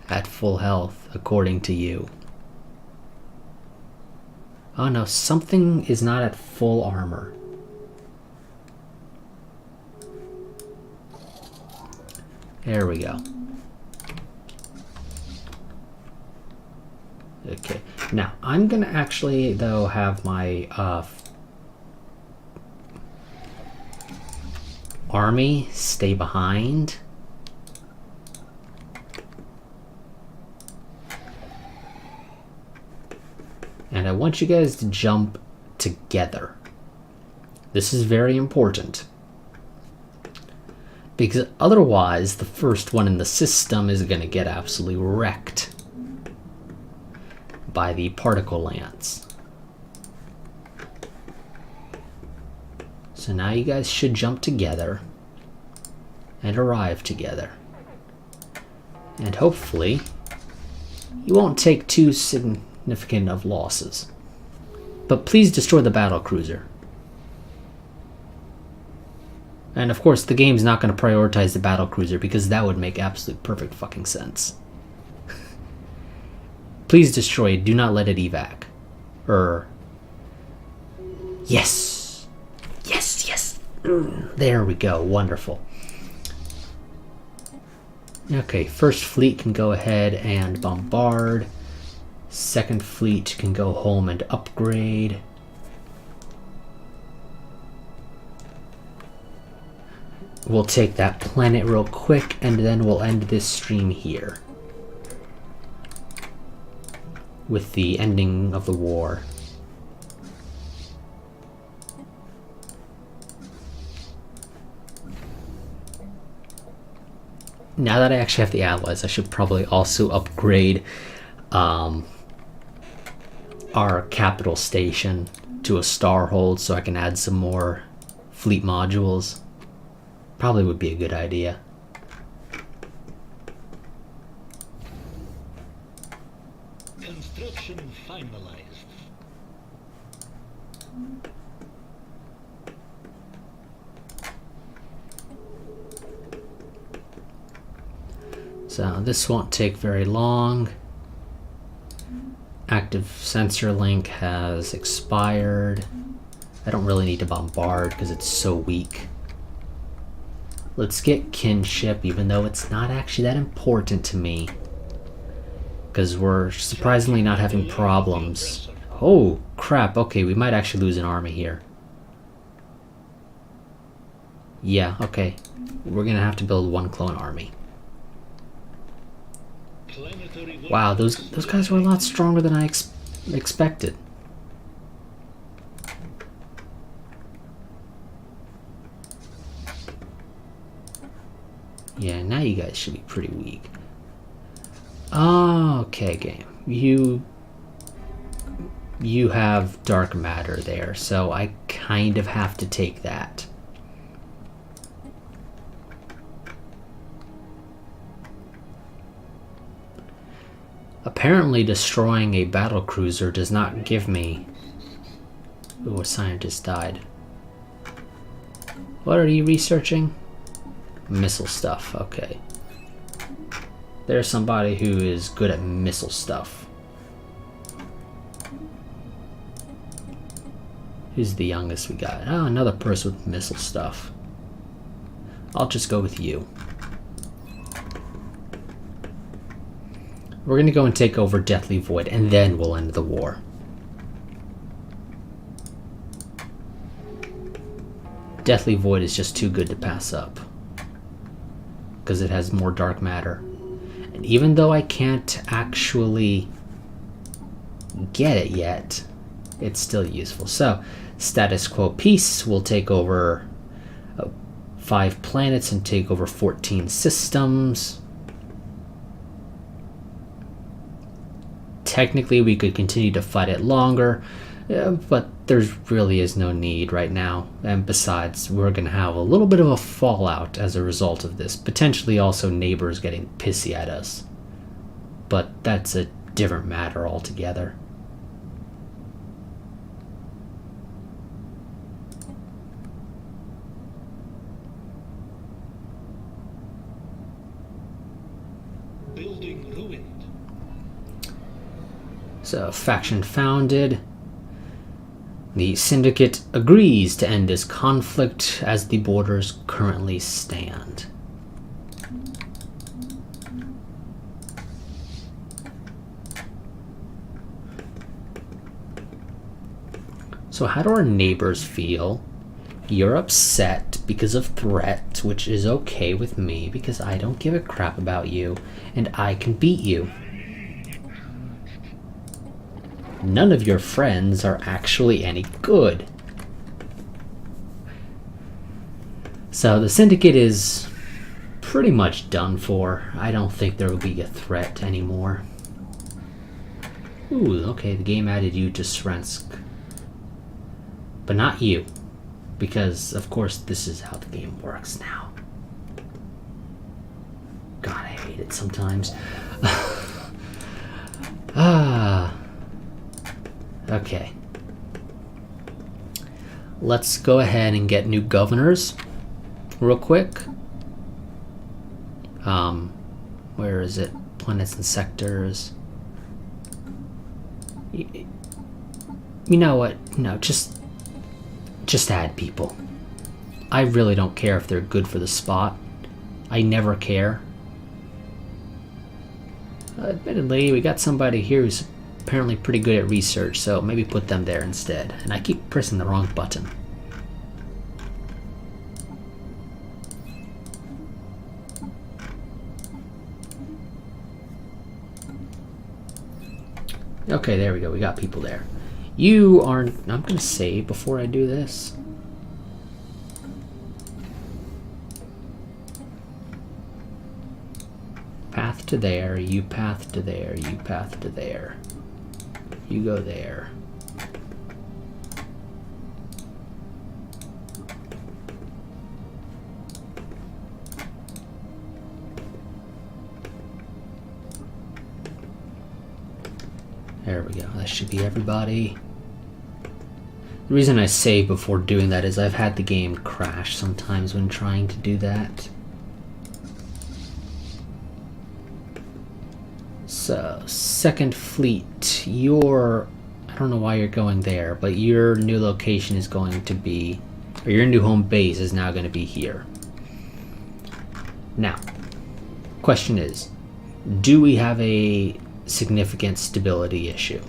at full health, according to you. Oh no, something is not at full armor. There we go. Okay, now I'm gonna actually, though, have my army stay behind. And I want you guys to jump together. This is very important. Because otherwise, the first one in the system is going to get absolutely wrecked by the particle lance. So now you guys should jump together and arrive together. And hopefully, you won't take too significant of losses. But please destroy the battle cruiser. And of course, the game's not going to prioritize the battle cruiser because that would make absolute perfect fucking sense. Please destroy it. Do not let it evac. Yes! Yes, yes! There we go. Wonderful. Okay, first fleet can go ahead and bombard. Second fleet can go home and upgrade. We'll take that planet real quick, and then we'll end this stream here with the ending of the war. Now that I actually have the allies, I should probably also upgrade our capital station to a starhold so I can add some more fleet modules. Probably would be a good idea. Construction finalized. So this won't take very long. Active sensor link has expired. I don't really need to bombard because it's so weak. Let's get kinship, even though it's not actually that important to me. Because we're surprisingly not having problems. Oh, crap. Okay, we might actually lose an army here. Yeah, okay. We're going to have to build one clone army. Wow, those guys were a lot stronger than I expected. Yeah, now you guys should be pretty weak. Okay, game. You have dark matter there, so I kind of have to take that. Apparently destroying a battle cruiser does not give me... Ooh, a scientist died. What are you researching? Missile stuff, okay. There's somebody who is good at missile stuff. Who's the youngest we got? Oh, another person with missile stuff. I'll just go with you. We're gonna go and take over Deathly Void, and then we'll end the war. Deathly Void is just too good to pass up, because it has more dark matter. And even though I can't actually get it yet, it's still useful. So, status quo peace will take over 5 planets and take over 14 systems. Technically, we could continue to fight it longer, but there really is no need right now. And besides, we're going to have a little bit of a fallout as a result of this. Potentially also neighbors getting pissy at us. But that's a different matter altogether. Building ruined. So, faction founded. The Syndicate agrees to end this conflict as the borders currently stand. So how do our neighbors feel? You're upset because of threat, which is okay with me because I don't give a crap about you and I can beat you. None of your friends are actually any good. So the Syndicate is pretty much done for. I don't think there will be a threat anymore. Ooh, okay, the game added you to Srensk. But not you. Because, of course, this is how the game works now. God, I hate it sometimes. Okay. Let's go ahead and get new governors real quick. Where is it? Planets and sectors. You know what? No, just add people. I really don't care if they're good for the spot. I never care. Admittedly, we got somebody here who's apparently pretty good at research, so maybe put them there instead. And I keep pressing the wrong button. Okay, there we go. We got people there. You aren't... I'm going to save before I do this. Path to there, you path to there, you path to there. You go there. There we go. That should be everybody. The reason I save before doing that is I've had the game crash sometimes when trying to do that. So, Second Fleet, I don't know why you're going there, but your new location is going to be, or your new home base is now going to be here. Now, question is, do we have a significant stability issue?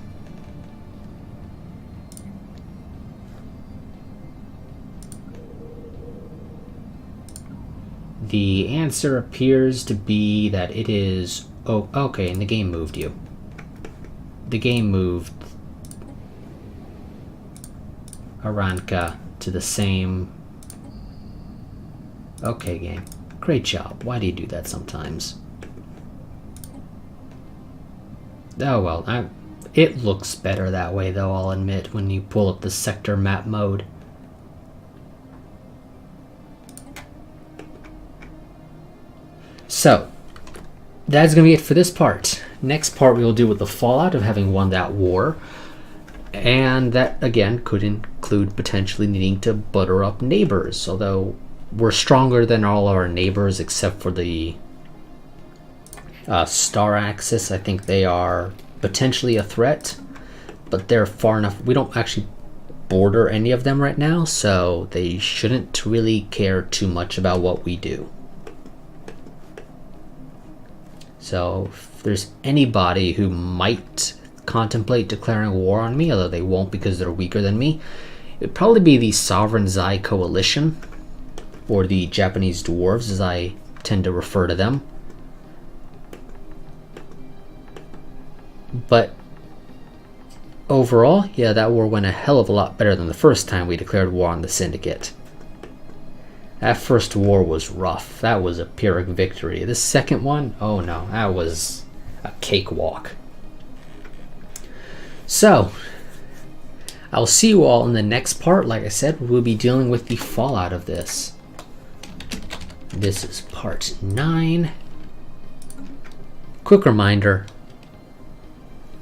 The answer appears to be that it is... Oh, okay, and the game moved you. The game moved Aranka to the same... Okay, game. Great job. Why do you do that sometimes? Oh well, it looks better that way though, I'll admit, when you pull up the sector map mode. So, that's going to be it for this part. Next part we will deal with the fallout of having won that war. And that, again, could include potentially needing to butter up neighbors. Although, we're stronger than all our neighbors except for the star axis. I think they are potentially a threat. But they're far enough. We don't actually border any of them right now. So, they shouldn't really care too much about what we do. So if there's anybody who might contemplate declaring war on me, although they won't because they're weaker than me, it would probably be the Sovereign Zai Coalition, or the Japanese Dwarves as I tend to refer to them. But overall, yeah, that war went a hell of a lot better than the first time we declared war on the Syndicate. That first war was rough. That was a Pyrrhic victory. The second one, oh no, that was a cakewalk. So, I'll see you all in the next part. Like I said, we'll be dealing with the fallout of this. This is part 9. Quick reminder,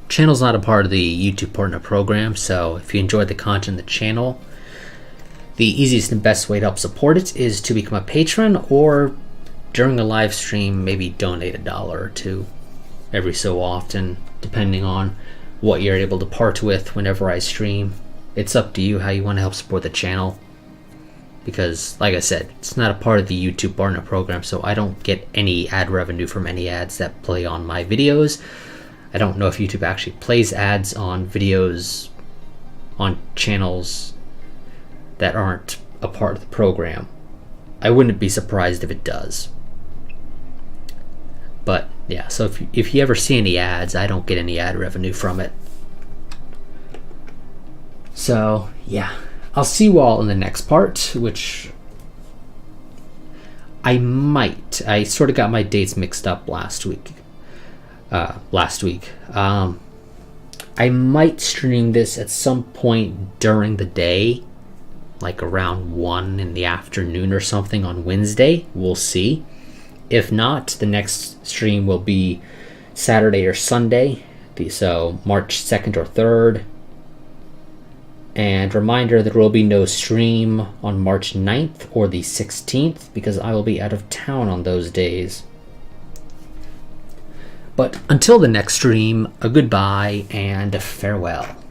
channel's not a part of the YouTube Partner Program, so if you enjoyed the content of the channel, the easiest and best way to help support it is to become a patron, or during a live stream, maybe donate $1 or $2 every so often, depending on what you're able to part with whenever I stream. It's up to you how you want to help support the channel. Because, like I said, it's not a part of the YouTube Partner Program, so I don't get any ad revenue from any ads that play on my videos. I don't know if YouTube actually plays ads on videos on channels that aren't a part of the program. I wouldn't be surprised if it does. But yeah, so if you ever see any ads, I don't get any ad revenue from it. So yeah, I'll see you all in the next part, which I sort of got my dates mixed up last week. I might stream this at some point during the day, like around 1 in the afternoon or something on Wednesday. We'll see. If not, the next stream will be Saturday or Sunday, so March 2nd or 3rd. And reminder, there will be no stream on March 9th or the 16th because I will be out of town on those days. But until the next stream, a goodbye and a farewell.